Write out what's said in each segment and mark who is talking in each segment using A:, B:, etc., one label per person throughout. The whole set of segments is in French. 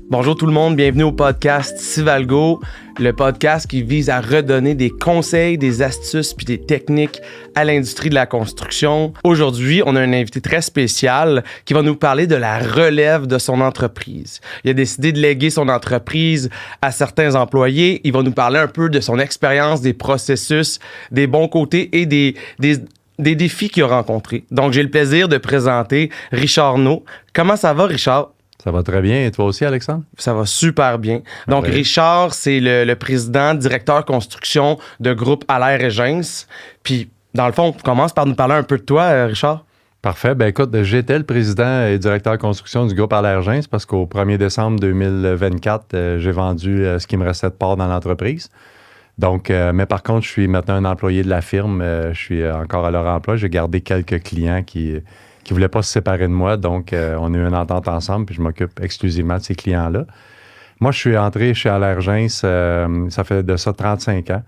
A: Bonjour tout le monde, bienvenue au podcast Sivalgo, le podcast qui vise à redonner des conseils, des astuces puis des techniques à l'industrie de la construction. Aujourd'hui, on a un invité très spécial qui va nous parler de la relève de son entreprise. Il a décidé de léguer son entreprise à certains employés. Il va nous parler un peu de son expérience, des processus, des bons côtés et des défis qu'il a rencontrés. Donc, j'ai le plaisir de présenter Richard Naud. Comment ça va, Richard?
B: Ça va très bien. Et toi aussi, Alexandre?
A: Ça va super bien. Donc,
B: Ouais.
A: Richard, c'est le président, directeur construction de groupe Allaire et Gens. Puis, dans le fond, on commence par nous parler un peu de toi, Richard.
B: Parfait. Ben écoute, j'étais le président et directeur construction du groupe Allaire Gens parce qu'au 1er décembre 2024, j'ai vendu ce qui me restait de part dans l'entreprise. Donc, mais par contre, je suis maintenant un employé de la firme. Je suis encore à leur emploi. J'ai gardé quelques clients qui ne voulaient pas se séparer de moi. Donc, on a eu une entente ensemble, puis je m'occupe exclusivement de ces clients-là. Moi, je suis entré chez Allaire Gens, ça fait de ça 35 ans,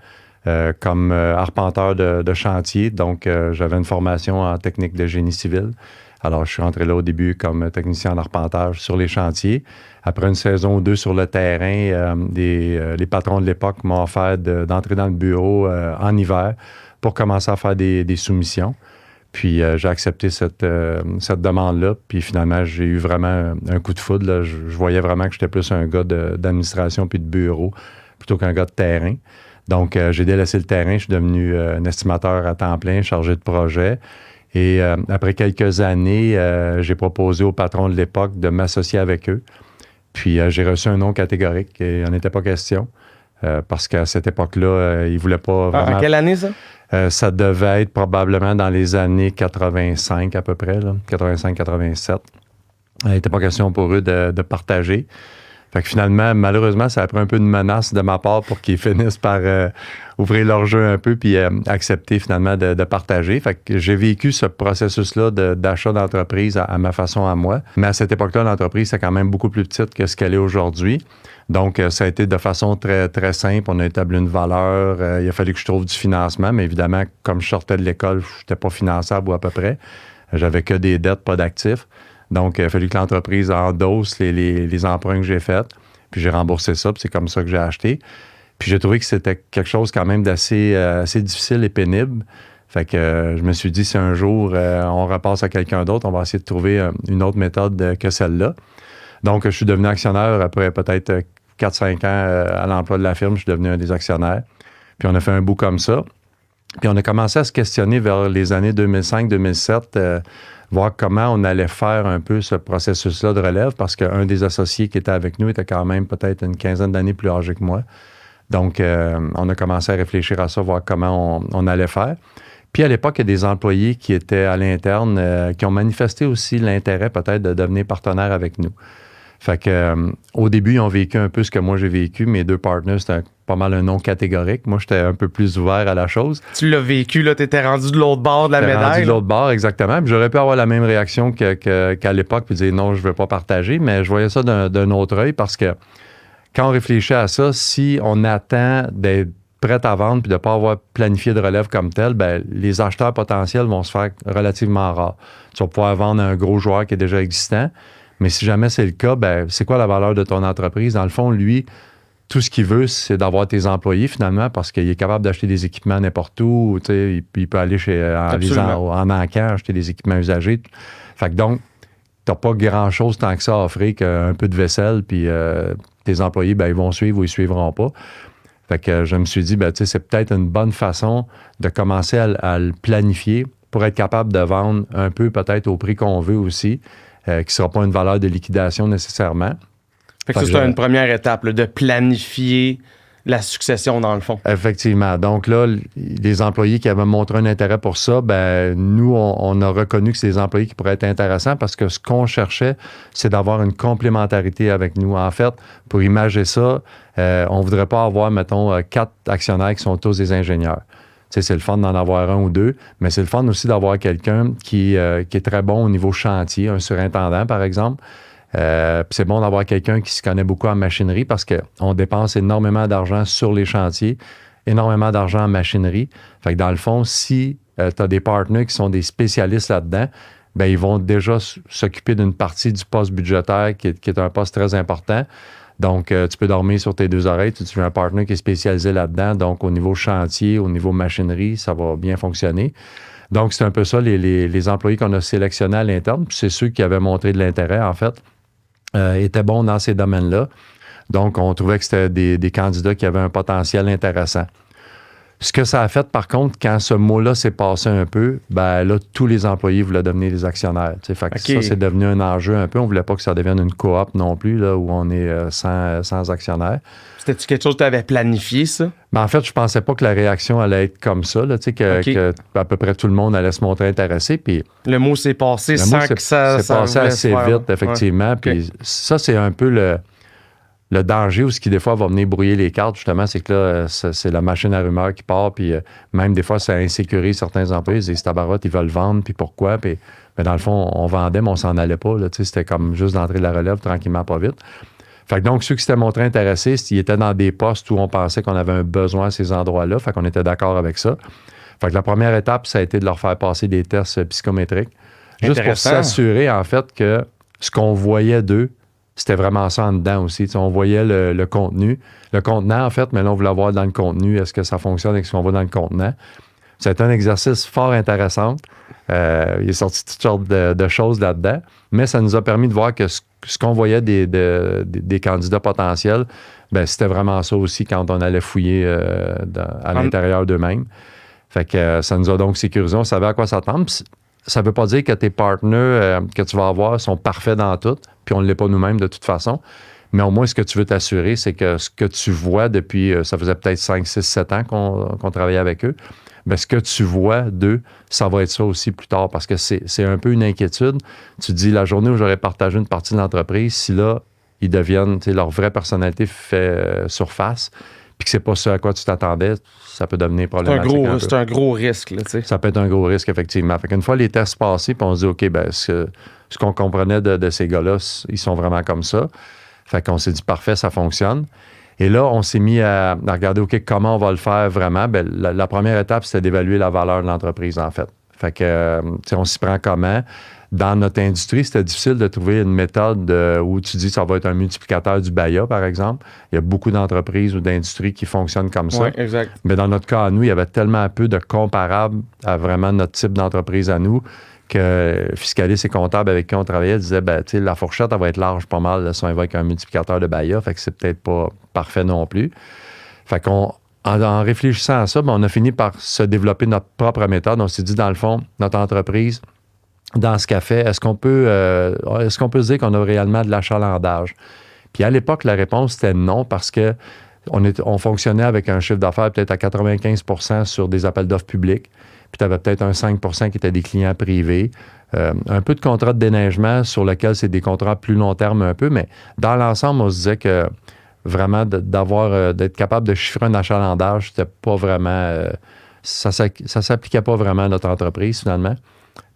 B: comme arpenteur de chantier. Donc, j'avais une formation en technique de génie civil. Alors, je suis entré là au début comme technicien en arpentage sur les chantiers. Après une saison ou deux sur le terrain, les patrons de l'époque m'ont offert d'entrer dans le bureau en hiver pour commencer à faire des soumissions. Puis j'ai accepté cette demande-là. Puis finalement, j'ai eu vraiment un coup de foudre. Là. Je voyais vraiment que j'étais plus un gars d'administration puis de bureau plutôt qu'un gars de terrain. Donc, j'ai délaissé le terrain. Je suis devenu un estimateur à temps plein, chargé de projet. Et après quelques années, j'ai proposé au patron de l'époque de m'associer avec eux. Puis j'ai reçu un non catégorique et il n'en était pas question. Parce qu'à cette époque-là, ils ne voulaient pas vraiment...
A: En quelle année, ça?
B: Ça devait être probablement dans les années 85 à peu près, 85-87. Il n'était pas question pour eux de partager. Fait que finalement, malheureusement, ça a pris un peu de menace de ma part pour qu'ils finissent par ouvrir leur jeu un peu puis accepter finalement de partager. Fait que j'ai vécu ce processus-là d'achat d'entreprise à ma façon à moi. Mais à cette époque-là, l'entreprise, c'est quand même beaucoup plus petite que ce qu'elle est aujourd'hui. Donc, ça a été de façon très, très simple. On a établi une valeur. Il a fallu que je trouve du financement. Mais évidemment, comme je sortais de l'école, je n'étais pas finançable ou à peu près. J'avais que des dettes, pas d'actifs. Donc, il a fallu que l'entreprise endosse les emprunts que j'ai faits. Puis j'ai remboursé ça, puis c'est comme ça que j'ai acheté. Puis j'ai trouvé que c'était quelque chose quand même d'assez assez difficile et pénible. Fait que je me suis dit, si un jour on repasse à quelqu'un d'autre, on va essayer de trouver une autre méthode que celle-là. Donc, je suis devenu actionnaire après peut-être 4-5 ans à l'emploi de la firme. Je suis devenu un des actionnaires. Puis on a fait un bout comme ça. Puis on a commencé à se questionner vers les années 2005-2007, voir comment on allait faire un peu ce processus-là de relève, parce qu'un des associés qui était avec nous était quand même peut-être une quinzaine d'années plus âgé que moi. Donc, on a commencé à réfléchir à ça, voir comment on allait faire. Puis à l'époque, il y a des employés qui étaient à l'interne, qui ont manifesté aussi l'intérêt peut-être de devenir partenaires avec nous. Fait que, au début, ils ont vécu un peu ce que moi j'ai vécu. Mes deux partenaires, c'était pas mal un non catégorique. Moi, j'étais un peu plus ouvert à la chose.
A: Tu l'as vécu, là, t'étais rendu de l'autre bord de la médaille.
B: Rendu de l'autre bord, exactement. Puis j'aurais pu avoir la même réaction qu'à l'époque, puis dire non, je veux pas partager. Mais je voyais ça d'un autre œil parce que quand on réfléchit à ça, si on attend d'être prêt à vendre puis de ne pas avoir planifié de relève comme tel, ben, les acheteurs potentiels vont se faire relativement rares. Tu vas pouvoir vendre un gros joueur qui est déjà existant. Mais si jamais c'est le cas, ben, c'est quoi la valeur de ton entreprise? Dans le fond, lui, tout ce qu'il veut, c'est d'avoir tes employés finalement parce qu'il est capable d'acheter des équipements n'importe où. Il peut aller en encan, acheter des équipements usagés. Fait que donc, tu n'as pas grand-chose tant que ça à offrir qu'un peu de vaisselle, puis tes employés, ben, ils vont suivre ou ils ne suivront pas. Fait que je me suis dit, ben, c'est peut-être une bonne façon de commencer à le planifier pour être capable de vendre un peu peut-être au prix qu'on veut aussi. Qui ne sera pas une valeur de liquidation nécessairement.
A: Fait que ça, c'est une première étape, là, de planifier la succession, dans le fond.
B: Effectivement. Donc là, les employés qui avaient montré un intérêt pour ça, ben nous, on a reconnu que c'est des employés qui pourraient être intéressants parce que ce qu'on cherchait, c'est d'avoir une complémentarité avec nous. En fait, pour imager ça, on ne voudrait pas avoir, mettons, 4 actionnaires qui sont tous des ingénieurs. Tu sais, c'est le fun d'en avoir un ou deux, mais c'est le fun aussi d'avoir quelqu'un qui est très bon au niveau chantier, un surintendant, par exemple. C'est bon d'avoir quelqu'un qui se connaît beaucoup en machinerie parce qu'on dépense énormément d'argent sur les chantiers, énormément d'argent en machinerie. Fait que dans le fond, si tu as des partenaires qui sont des spécialistes là-dedans, bien, ils vont déjà s'occuper d'une partie du poste budgétaire qui est un poste très important. Donc, tu peux dormir sur tes deux oreilles. Tu as un partenaire qui est spécialisé là-dedans. Donc, au niveau chantier, au niveau machinerie, ça va bien fonctionner. Donc, c'est un peu ça, les employés qu'on a sélectionnés à l'interne. Puis c'est ceux qui avaient montré de l'intérêt, en fait, étaient bons dans ces domaines-là. Donc, on trouvait que c'était des candidats qui avaient un potentiel intéressant. Ce que ça a fait, par contre, quand ce mot-là s'est passé un peu, ben là, tous les employés voulaient devenir des actionnaires. Fait que ça, c'est devenu un enjeu un peu. On ne voulait pas que ça devienne une coop non plus, là, où on est sans actionnaires.
A: C'était-tu quelque chose que tu avais planifié, ça?
B: Ben, en fait, je pensais pas que la réaction allait être comme ça, là, que à peu près tout le monde allait se montrer intéressé. Puis
A: le mot s'est passé sans que ça...
B: C'est passé assez vite, effectivement. Puis ça, c'est un peu le danger ou ce qui, des fois, va venir brouiller les cartes, justement, c'est que là, c'est la machine à rumeurs qui part, puis même des fois, ça insécurise certains employés. Ils disent, tabarote, ils veulent vendre, puis pourquoi? Puis, mais dans le fond, on vendait, mais on s'en allait pas. Là, c'était comme juste d'entrer de la relève tranquillement, pas vite. Fait que donc, ceux qui s'étaient montrés intéressés, ils étaient dans des postes où on pensait qu'on avait un besoin à ces endroits-là. Fait qu'on était d'accord avec ça. Fait que la première étape, ça a été de leur faire passer des tests psychométriques. Juste pour s'assurer, en fait, que ce qu'on voyait d'eux, c'était vraiment ça en dedans aussi. T'sais, on voyait le contenu. Le contenant, en fait, mais là, on voulait voir dans le contenu, est-ce que ça fonctionne avec ce qu'on voit dans le contenant. C'était un exercice fort intéressant. Il est sorti toutes sortes de choses là-dedans, mais ça nous a permis de voir que ce qu'on voyait des candidats potentiels, ben, c'était vraiment ça aussi quand on allait fouiller à l'intérieur d'eux-mêmes. Fait que ça nous a donc sécurisé. On savait à quoi s'attendre. Ça ne veut pas dire que tes partenaires que tu vas avoir sont parfaits dans tout, puis on ne l'est pas nous-mêmes de toute façon. Mais au moins, ce que tu veux t'assurer, c'est que ce que tu vois depuis, ça faisait peut-être 5, 6, 7 ans qu'on travaillait avec eux, bien, ce que tu vois d'eux, ça va être ça aussi plus tard, parce que c'est un peu une inquiétude. Tu te dis, la journée où j'aurais partagé une partie de l'entreprise, si là, ils deviennent, leur vraie personnalité fait surface, puis que c'est pas ce à quoi tu t'attendais, ça peut devenir problématique.
A: C'est un gros risque, là, tu sais.
B: Ça peut être un gros risque, effectivement. Fait qu'une fois les tests passés, puis on se dit, OK, ben ce qu'on comprenait de ces gars-là, ils sont vraiment comme ça. Fait qu'on s'est dit, parfait, ça fonctionne. Et là, on s'est mis à regarder, OK, comment on va le faire vraiment? Ben, la première étape, c'était d'évaluer la valeur de l'entreprise, en fait. Fait que, on s'y prend comment? Dans notre industrie, c'était difficile de trouver une méthode où tu dis que ça va être un multiplicateur du BAYA, par exemple. Il y a beaucoup d'entreprises ou d'industries qui fonctionnent comme ça.
A: Oui, exact.
B: Mais dans notre cas, à nous, il y avait tellement peu de comparables à vraiment notre type d'entreprise à nous que fiscalistes et comptables avec qui on travaillait disaient, ben, tu sais, la fourchette, elle va être large pas mal là, si on y va avec un multiplicateur de BAYA. Fait que c'est peut-être pas parfait non plus. Fait qu'on en réfléchissant à ça, ben, on a fini par se développer notre propre méthode. On s'est dit, dans le fond, notre entreprise, dans ce qu'elle fait, est-ce qu'on peut se dire qu'on a réellement de l'achalandage? Puis à l'époque, la réponse était non, parce que on fonctionnait avec un chiffre d'affaires peut-être à 95% sur des appels d'offres publics, puis tu avais peut-être un 5% qui était des clients privés, un peu de contrats de déneigement sur lequel c'est des contrats plus long terme un peu, mais dans l'ensemble, on se disait que vraiment d'être capable de chiffrer un achalandage, c'était pas vraiment... ça s'appliquait pas vraiment à notre entreprise, finalement.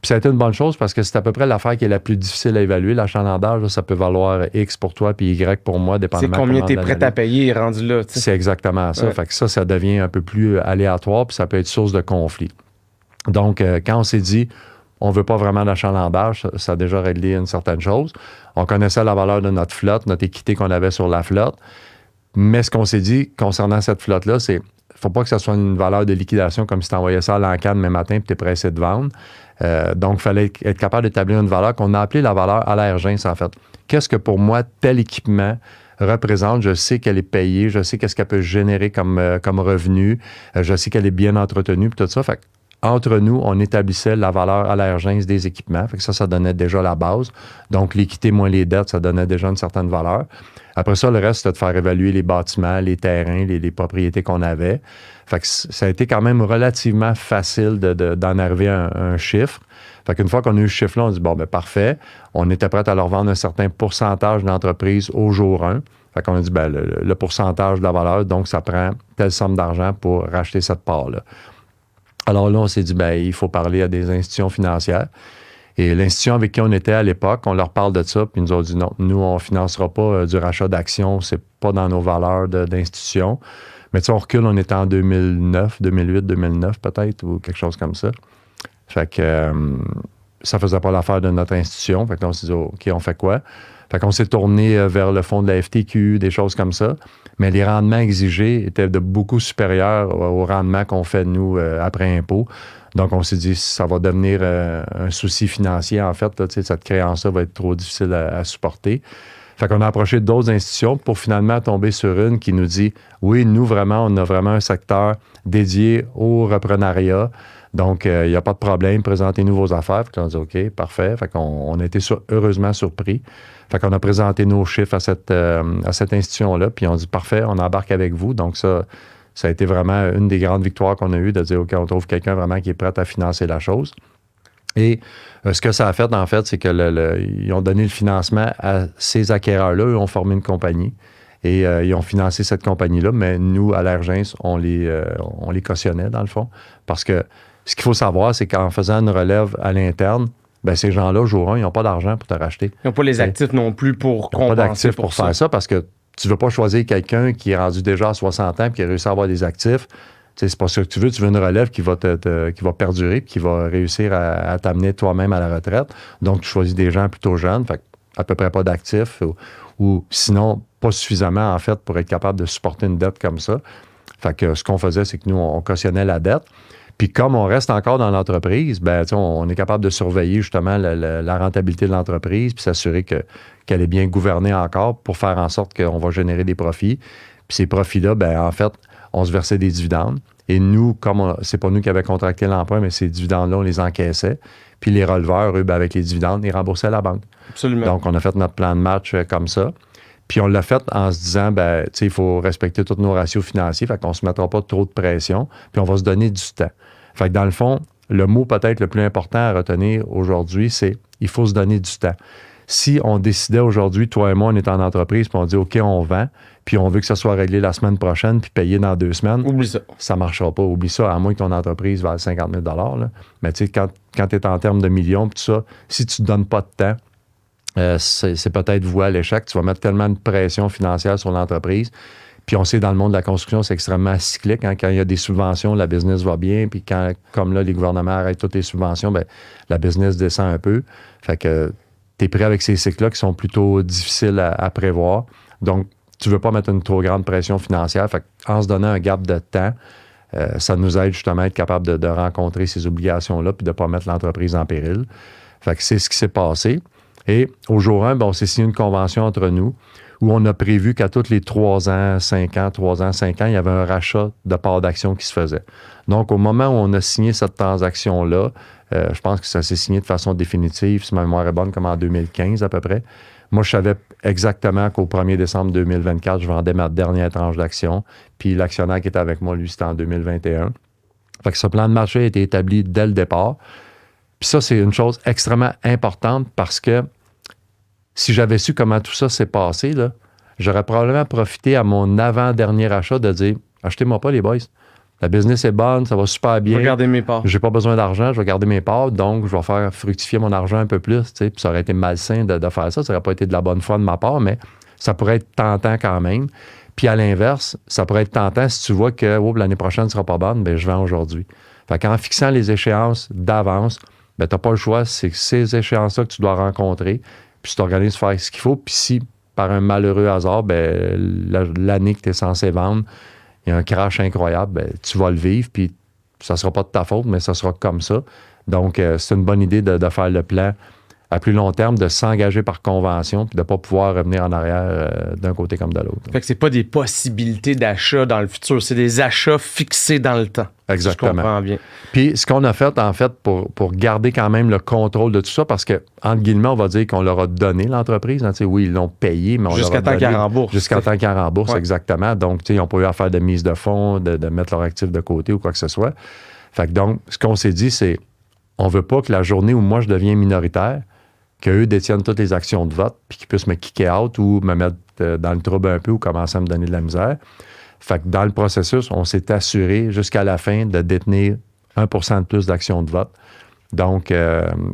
B: Puis ça a été une bonne chose parce que c'est à peu près l'affaire qui est la plus difficile à évaluer. L'achalandage, ça peut valoir X pour toi puis Y pour moi, dépendamment.
A: C'est combien tu es prêt à payer rendu là. T'sais.
B: C'est exactement ça. Ouais. Fait que ça devient un peu plus aléatoire puis ça peut être source de conflit. Donc, quand on s'est dit, on ne veut pas vraiment d'achalandage, ça a déjà réglé une certaine chose. On connaissait la valeur de notre flotte, notre équité qu'on avait sur la flotte. Mais ce qu'on s'est dit concernant cette flotte-là, c'est faut pas que ça soit une valeur de liquidation comme si tu envoyais ça à l'encan demain matin et tu es pressé de vendre. Donc, il fallait être capable d'établir une valeur qu'on a appelée la valeur à l'urgence, en fait. Qu'est-ce que pour moi, tel équipement représente? Je sais qu'elle est payée, je sais qu'est-ce qu'elle peut générer comme revenu, je sais qu'elle est bien entretenue, puis tout ça. Fait entre nous, on établissait la valeur à l'urgence des équipements. Fait que ça donnait déjà la base. Donc, l'équité moins les dettes, ça donnait déjà une certaine valeur. Après ça, le reste, c'était de faire évaluer les bâtiments, les terrains, les propriétés qu'on avait. Fait que ça a été quand même relativement facile d'en arriver à un chiffre. Fait qu'une fois qu'on a eu ce chiffre-là, on dit, bon, ben parfait. On était prêt à leur vendre un certain pourcentage d'entreprise au jour 1. Fait qu'on a dit, ben le pourcentage de la valeur, donc ça prend telle somme d'argent pour racheter cette part-là. Alors là, on s'est dit, ben il faut parler à des institutions financières. Et l'institution avec qui on était à l'époque, on leur parle de ça, puis ils nous ont dit non, nous, on ne financera pas du rachat d'actions, c'est pas dans nos valeurs d'institution. Mais tu sais, on recule, on était en 2009, 2008, 2009 peut-être, ou quelque chose comme ça. Fait que ça faisait pas l'affaire de notre institution. Fait que là, on s'est dit, OK, on fait quoi? Fait qu'on s'est tourné vers le fonds de la FTQ, des choses comme ça. Mais les rendements exigés étaient de beaucoup supérieurs aux rendements qu'on fait, nous, après impôt. Donc, on s'est dit, ça va devenir un souci financier, en fait. Là, cette créance-là va être trop difficile à supporter. Fait qu'on a approché d'autres institutions pour finalement tomber sur une qui nous dit, oui, nous, vraiment, on a vraiment un secteur dédié au reprenariat. Donc, il n'y a pas de problème, présentez-nous vos affaires. Fait qu'on a dit, OK, parfait. Fait qu'on a été heureusement surpris. Fait qu'on a présenté nos chiffres à cette institution-là, puis on dit, parfait, on embarque avec vous. Donc, ça a été vraiment une des grandes victoires qu'on a eues, de dire, OK, on trouve quelqu'un vraiment qui est prêt à financer la chose. Et ce que ça a fait, en fait, c'est qu'ils ont donné le financement à ces acquéreurs-là. Eux ont formé une compagnie et ils ont financé cette compagnie-là. Mais nous, à l'Ergens, on les cautionnait, dans le fond. Parce que ce qu'il faut savoir, c'est qu'en faisant une relève à l'interne, ben ces gens-là, jour 1, ils n'ont pas d'argent pour te racheter.
A: Ils n'ont pas les actifs non plus pour compenser.
B: Ils n'ont pas d'actifs pour faire ça parce que tu ne veux pas choisir quelqu'un qui est rendu déjà à 60 ans et qui a réussi à avoir des actifs. C'est pas ça que tu veux. Tu veux une relève qui va perdurer et qui va réussir à t'amener toi-même à la retraite. Donc, tu choisis des gens plutôt jeunes, fait à peu près pas d'actifs ou sinon pas suffisamment, en fait, pour être capable de supporter une dette comme ça. Fait que ce qu'on faisait, c'est que nous, on cautionnait la dette. Puis comme on reste encore dans l'entreprise, ben, on est capable de surveiller justement la rentabilité de l'entreprise puis s'assurer qu'elle est bien gouvernée encore pour faire en sorte qu'on va générer des profits. Puis ces profits-là, ben, en fait, on se versait des dividendes. Et nous, comme c'est pas nous qui avions contracté l'emprunt, mais ces dividendes-là, on les encaissait. Puis les releveurs, eux, ben, avec les dividendes, ils remboursaient la banque.
A: Absolument.
B: Donc, on a fait notre plan de match comme ça. Puis on l'a fait en se disant, ben, tu sais, il faut respecter tous nos ratios financiers, fait qu'on ne se mettra pas trop de pression, puis on va se donner du temps. Fait que dans le fond, le mot peut-être le plus important à retenir aujourd'hui, c'est il faut se donner du temps. Si on décidait aujourd'hui, toi et moi, on est en entreprise, puis on dit, OK, on vend, puis on veut que ça soit réglé la semaine prochaine, puis payé dans 2 semaines.
A: Oublie ça.
B: Ça ne marchera pas. Oublie ça, à moins que ton entreprise vaille 50 000 là. Mais tu sais, quand tu es en termes de millions, puis tout ça, si tu ne te donnes pas de temps, c'est peut-être voué à l'échec. Tu vas mettre tellement de pression financière sur l'entreprise. Puis on sait, dans le monde de la construction, c'est extrêmement cyclique. Hein? Quand il y a des subventions, la business va bien. Puis quand, comme là, les gouvernements arrêtent toutes les subventions, bien, la business descend un peu. Fait que tu es prêt avec ces cycles-là qui sont plutôt difficiles à prévoir. Donc, tu ne veux pas mettre une trop grande pression financière. Fait qu'en se donnant un gap de temps, ça nous aide justement à être capable de rencontrer ces obligations-là puis de ne pas mettre l'entreprise en péril. Fait que c'est ce qui s'est passé. Et au jour 1, on s'est signé une convention entre nous où on a prévu qu'à tous les 3 ans, 5 ans, il y avait un rachat de parts d'actions qui se faisait. Donc, au moment où on a signé cette transaction-là, je pense que ça s'est signé de façon définitive, si ma mémoire est bonne, comme en 2015 à peu près. Moi, je savais exactement qu'au 1er décembre 2024, je vendais ma dernière tranche d'actions. Puis l'actionnaire qui était avec moi, lui, c'était en 2021. Fait que ce plan de marché a été établi dès le départ. Puis ça, c'est une chose extrêmement importante parce que si j'avais su comment tout ça s'est passé, là, j'aurais probablement profité à mon avant-dernier achat de dire « Achetez-moi pas, les boys. La business est bonne, ça va super bien.
A: Je vais garder mes parts.
B: J'ai pas besoin d'argent, je vais garder mes parts, donc je vais faire fructifier mon argent un peu plus. » Puis ça aurait été malsain de faire ça. Ça n'aurait pas été de la bonne foi de ma part, mais ça pourrait être tentant quand même. Puis à l'inverse, ça pourrait être tentant si tu vois que l'année prochaine ne sera pas bonne, bien, je vends aujourd'hui. Fait qu'en fixant les échéances d'avance, ben, tu n'as pas le choix. C'est ces échéances-là que tu dois rencontrer. Puis tu t'organises faire ce qu'il faut. Puis si, par un malheureux hasard, ben, l'année que tu es censé vendre, il y a un crash incroyable, ben, tu vas le vivre. Puis ça ne sera pas de ta faute, mais ça sera comme ça. Donc, c'est une bonne idée de faire le plan à plus long terme, de s'engager par convention puis de ne pas pouvoir revenir en arrière d'un côté comme de l'autre.
A: Fait que c'est pas des possibilités d'achat dans le futur, c'est des achats fixés dans le temps.
B: Exactement.
A: Je comprends bien.
B: Puis ce qu'on a fait, en fait, pour garder quand même le contrôle de tout ça, parce que, entre guillemets, on va dire qu'on leur a donné l'entreprise. Hein, oui, ils l'ont payé, mais on leur a donné.
A: Jusqu'à temps qu'ils remboursent.
B: Jusqu'à temps qu'ils remboursent, exactement. Donc, ils n'ont pas eu à faire de mise de fonds, de mettre leur actif de côté ou quoi que ce soit. Fait que donc, ce qu'on s'est dit, c'est on veut pas que la journée où moi, je deviens minoritaire, qu'eux détiennent toutes les actions de vote, puis qu'ils puissent me kicker out ou me mettre dans le trouble un peu ou commencer à me donner de la misère. Fait que dans le processus, on s'est assuré jusqu'à la fin de détenir 1% de plus d'actions de vote. Donc,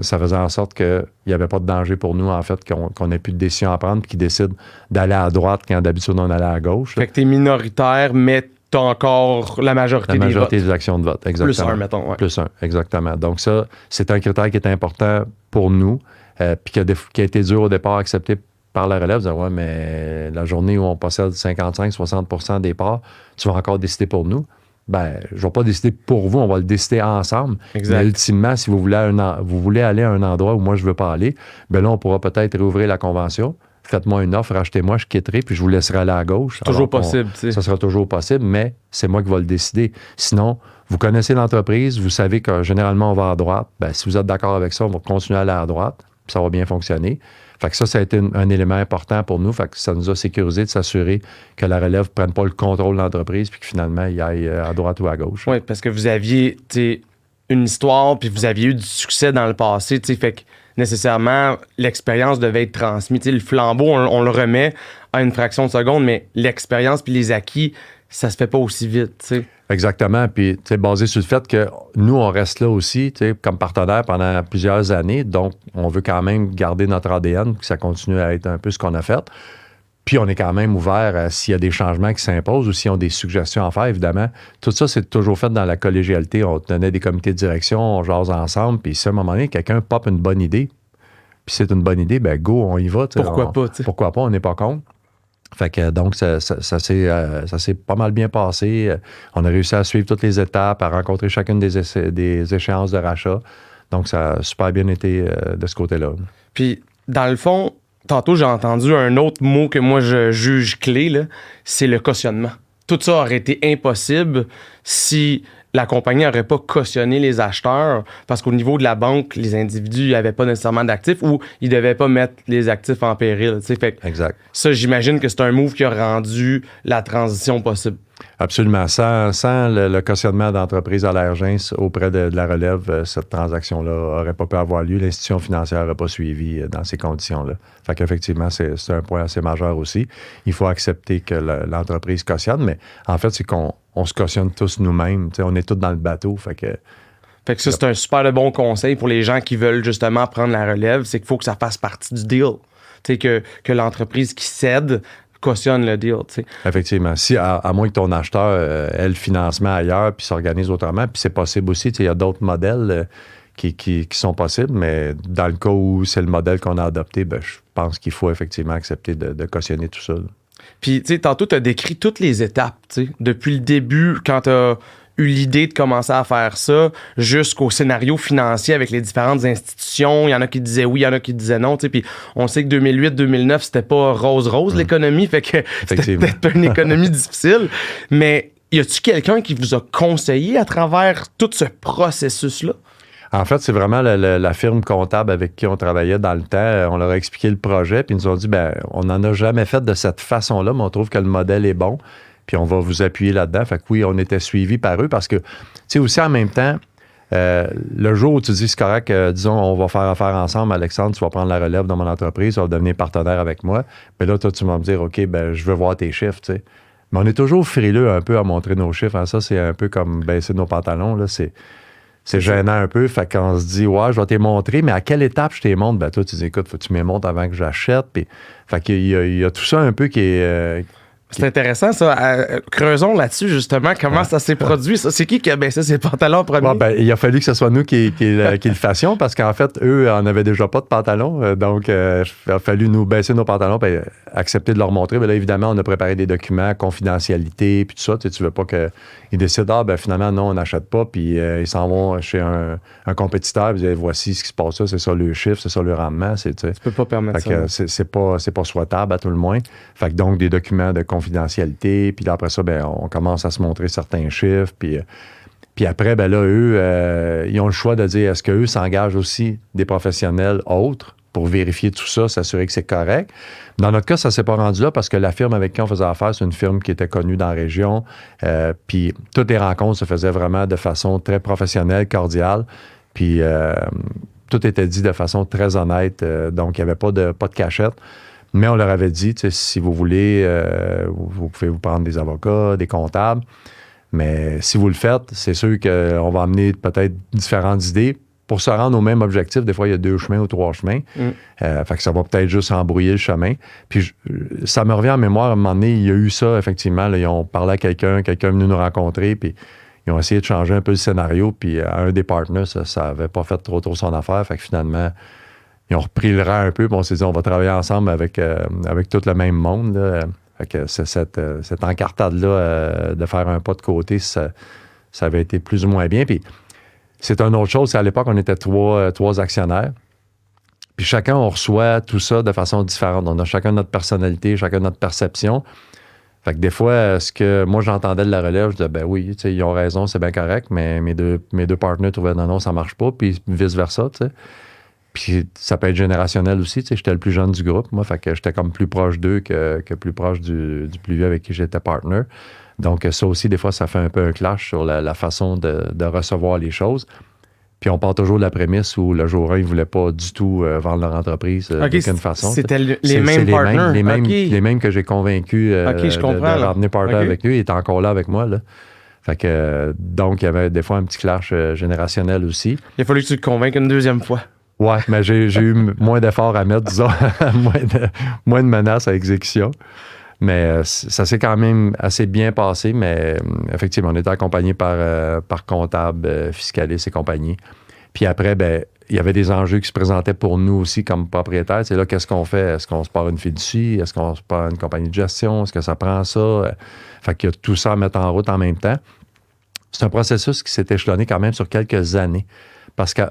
B: ça faisait en sorte qu'il n'y avait pas de danger pour nous, en fait, qu'on n'ait plus de décision à prendre puis qu'ils décident d'aller à droite quand d'habitude on allait à gauche.
A: Fait que t'es minoritaire, mais tu as encore la majorité
B: La
A: des
B: majorité
A: votes.
B: des actions de vote, exactement.
A: Plus un, mettons. Ouais.
B: Plus un, exactement. Donc ça, c'est un critère qui est important pour nous, puis qui a été dur au départ à accepter par la relève. Dire, ouais, mais la journée où on possède 55-60% des parts, tu vas encore décider pour nous. Ben, je ne vais pas décider pour vous, on va le décider ensemble.
A: Exact.
B: Mais ultimement, si vous voulez aller à un endroit où moi je ne veux pas aller, ben là, on pourra peut-être réouvrir la convention. Faites-moi une offre, achetez-moi, je quitterai, puis je vous laisserai aller à gauche.
A: Toujours possible, tu sais.
B: Ça sera toujours possible, mais c'est moi qui vais le décider. Sinon, vous connaissez l'entreprise, vous savez que généralement, on va à droite. Ben, si vous êtes d'accord avec ça, on va continuer à aller à droite, puis ça va bien fonctionner. Fait que ça a été un élément important pour nous. Fait que ça nous a sécurisé de s'assurer que la relève ne prenne pas le contrôle de l'entreprise, puis que finalement, il aille à droite ou à gauche.
A: Oui, parce que vous aviez une histoire, puis vous aviez eu du succès dans le passé, fait que nécessairement, l'expérience devait être transmise. Le flambeau, on le remet à une fraction de seconde, mais l'expérience puis les acquis, ça se fait pas aussi vite. T'sais.
B: Exactement. Puis, basé sur le fait que nous, on reste là aussi, comme partenaire pendant plusieurs années. Donc, on veut quand même garder notre ADN, que ça continue à être un peu ce qu'on a fait. Puis, on est quand même ouvert s'il y a des changements qui s'imposent ou s'ils ont des suggestions à faire, évidemment. Tout ça, c'est toujours fait dans la collégialité. On tenait des comités de direction, on jase ensemble. Puis, si à un moment donné, quelqu'un pop une bonne idée, puis c'est une bonne idée, ben go, on y va.
A: Pourquoi pas?
B: Pourquoi pas? On n'est pas contre. Fait que donc, ça s'est pas mal bien passé. On a réussi à suivre toutes les étapes, à rencontrer chacune des échéances de rachat. Donc, ça a super bien été de ce côté-là.
A: Puis, dans le fond, tantôt, j'ai entendu un autre mot que moi, je juge clé, là, c'est le cautionnement. Tout ça aurait été impossible si la compagnie n'aurait pas cautionné les acheteurs parce qu'au niveau de la banque, les individus n'avaient pas nécessairement d'actifs ou ils ne devaient pas mettre les actifs en péril. Fait que
B: exact.
A: Ça, j'imagine que c'est un move qui a rendu la transition possible.
B: Absolument. Sans le cautionnement d'entreprise à l'Ergence auprès de la relève, cette transaction-là n'aurait pas pu avoir lieu. L'institution financière n'aurait pas suivi dans ces conditions-là. Fait qu'effectivement, c'est un point assez majeur aussi. Il faut accepter que l'entreprise cautionne, mais en fait, c'est qu'on se cautionne tous nous-mêmes. On est tous dans le bateau. Fait que
A: ça, c'est un super de bon conseil pour les gens qui veulent justement prendre la relève. C'est qu'il faut que ça fasse partie du deal. Que l'entreprise qui cède cautionne le deal. T'sais.
B: Effectivement. Si, à moins que ton acheteur ait le financement ailleurs puis s'organise autrement, puis c'est possible aussi. Il y a d'autres modèles qui sont possibles, mais dans le cas où c'est le modèle qu'on a adopté, ben, je pense qu'il faut effectivement accepter de cautionner tout ça. Là.
A: Puis, tu sais, tantôt, tu as décrit toutes les étapes, tu sais, depuis le début, quand tu as eu l'idée de commencer à faire ça, jusqu'au scénario financier avec les différentes institutions. Il y en a qui disaient oui, il y en a qui disaient non, tu sais. Puis, on sait que 2008-2009, c'était pas rose-rose, l'économie, fait que c'était peut-être une économie difficile. Mais y a-tu quelqu'un qui vous a conseillé à travers tout ce processus-là?
B: En fait, c'est vraiment la firme comptable avec qui on travaillait dans le temps. On leur a expliqué le projet, puis ils nous ont dit, ben, on n'en a jamais fait de cette façon-là, mais on trouve que le modèle est bon, puis on va vous appuyer là-dedans. Fait que oui, on était suivis par eux parce que, tu sais, aussi en même temps, le jour où tu dis, c'est correct, disons, on va faire affaire ensemble, Alexandre, tu vas prendre la relève dans mon entreprise, tu vas devenir partenaire avec moi. Mais là, toi, tu vas me dire, OK, ben, je veux voir tes chiffres, tu sais. Mais on est toujours frileux un peu à montrer nos chiffres. Hein. Ça, c'est un peu comme baisser nos pantalons, là. C'est gênant un peu, fait qu'on se dit, ouais, je vais te les montrer, mais à quelle étape je te les montre? Ben toi, tu dis, écoute, faut que tu me les montres avant que j'achète. Puis, fait qu'il y a tout ça un peu qui est...
A: C'est intéressant, ça. Creusons là-dessus, justement, comment ça s'est produit. Ça. C'est qui a baissé ses pantalons en premier?
B: Bon, ben, il a fallu que ce soit nous qui le fassions, parce qu'en fait, eux en avaient déjà pas de pantalons. Donc, il a fallu nous baisser nos pantalons et accepter de leur montrer. Mais là, évidemment, on a préparé des documents, confidentialité, puis tout ça. Tu veux pas qu'ils décident, ben finalement, non, on n'achète pas, puis ils s'en vont chez un compétiteur, puis ils disent, voici ce qui se passe là, c'est ça le chiffre, c'est ça le rendement. Tu
A: peux pas permettre
B: ça. C'est pas souhaitable, à tout le moins. Fait que donc, des documents de confidentialité, puis là, après ça, ben, on commence à se montrer certains chiffres, puis après, ben là, eux, ils ont le choix de dire, est-ce qu'eux s'engagent aussi des professionnels autres pour vérifier tout ça, s'assurer que c'est correct. Dans notre cas, ça ne s'est pas rendu là parce que la firme avec qui on faisait affaire, c'est une firme qui était connue dans la région, puis toutes les rencontres se faisaient vraiment de façon très professionnelle, cordiale, puis tout était dit de façon très honnête, donc il n'y avait pas de cachette. Mais on leur avait dit, si vous voulez, vous pouvez vous prendre des avocats, des comptables. Mais si vous le faites, c'est sûr qu'on va amener peut-être différentes idées. pour se rendre au même objectif, des fois, il y a 2 chemins ou 3 chemins. Fait que ça va peut-être juste embrouiller le chemin. Puis ça me revient en mémoire, à un moment donné, il y a eu ça, effectivement. Là, ils ont parlé à quelqu'un est venu nous rencontrer, puis ils ont essayé de changer un peu le scénario, puis à un des partenaires, ça n'avait pas fait trop son affaire. Fait que finalement, ils ont repris le rang un peu, puis on s'est dit, on va travailler ensemble avec tout le même monde. Là. Fait que cette encartade-là, de faire un pas de côté, ça avait été plus ou moins bien. Puis c'est une autre chose, c'est à l'époque, on était 3 actionnaires. Puis chacun, on reçoit tout ça de façon différente. On a chacun notre personnalité, chacun notre perception. Fait que des fois, ce que moi j'entendais de la relève, je disais, ben oui, ils ont raison, c'est bien correct, mais mes deux partenaires trouvaient non, ça marche pas, puis vice-versa, tu sais. Puis ça peut être générationnel aussi, tu sais, j'étais le plus jeune du groupe, moi, fait que j'étais comme plus proche d'eux que plus proche du plus vieux avec qui j'étais partner. Donc ça aussi, des fois, ça fait un peu un clash sur la façon de recevoir les choses. Puis on part toujours de la prémisse où le jour 1, ils ne voulaient pas du tout vendre leur entreprise d'aucune façon.
C: C'était les mêmes partners.
B: Les mêmes que j'ai convaincus de ramener partner avec eux. Ils étaient encore là avec moi. Là. Fait que, donc, il y avait des fois un petit clash générationnel aussi.
C: Il a fallu que tu te convainques une deuxième fois.
B: Ouais, mais j'ai eu moins d'efforts à mettre, disons, moins de menaces à exécution. Mais ça s'est quand même assez bien passé, mais effectivement, on était accompagné par comptable, fiscaliste et compagnie. Puis après, ben, il y avait des enjeux qui se présentaient pour nous aussi comme propriétaires. C'est là, qu'est-ce qu'on fait? Est-ce qu'on se part une fiducie? Est-ce qu'on se part une compagnie de gestion? Est-ce que ça prend ça? Fait qu'il y a tout ça à mettre en route en même temps. C'est un processus qui s'est échelonné quand même sur quelques années. Parce que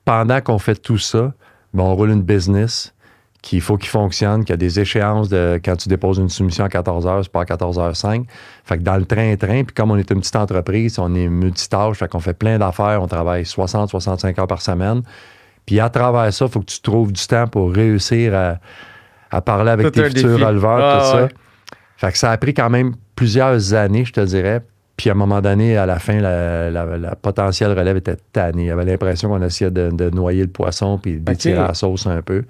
B: pendant qu'on fait tout ça, ben, on roule une business qu'il faut qu'il fonctionne, qu'il y a des échéances de quand tu déposes une soumission à 14 heures, c'est pas à 14h05. Fait que dans le train-train, puis comme on est une petite entreprise, on est multitâche, fait qu'on fait plein d'affaires, on travaille 60-65 heures par semaine. Puis à travers ça, il faut que tu trouves du temps pour réussir à parler avec tes futurs releveurs, tout ça. Fait que ça a pris quand même plusieurs années, je te dirais. Puis à un moment donné, à la fin, la potentielle relève était tannée. Il y avait l'impression qu'on essayait de noyer le poisson puis d'étirer la sauce un peu.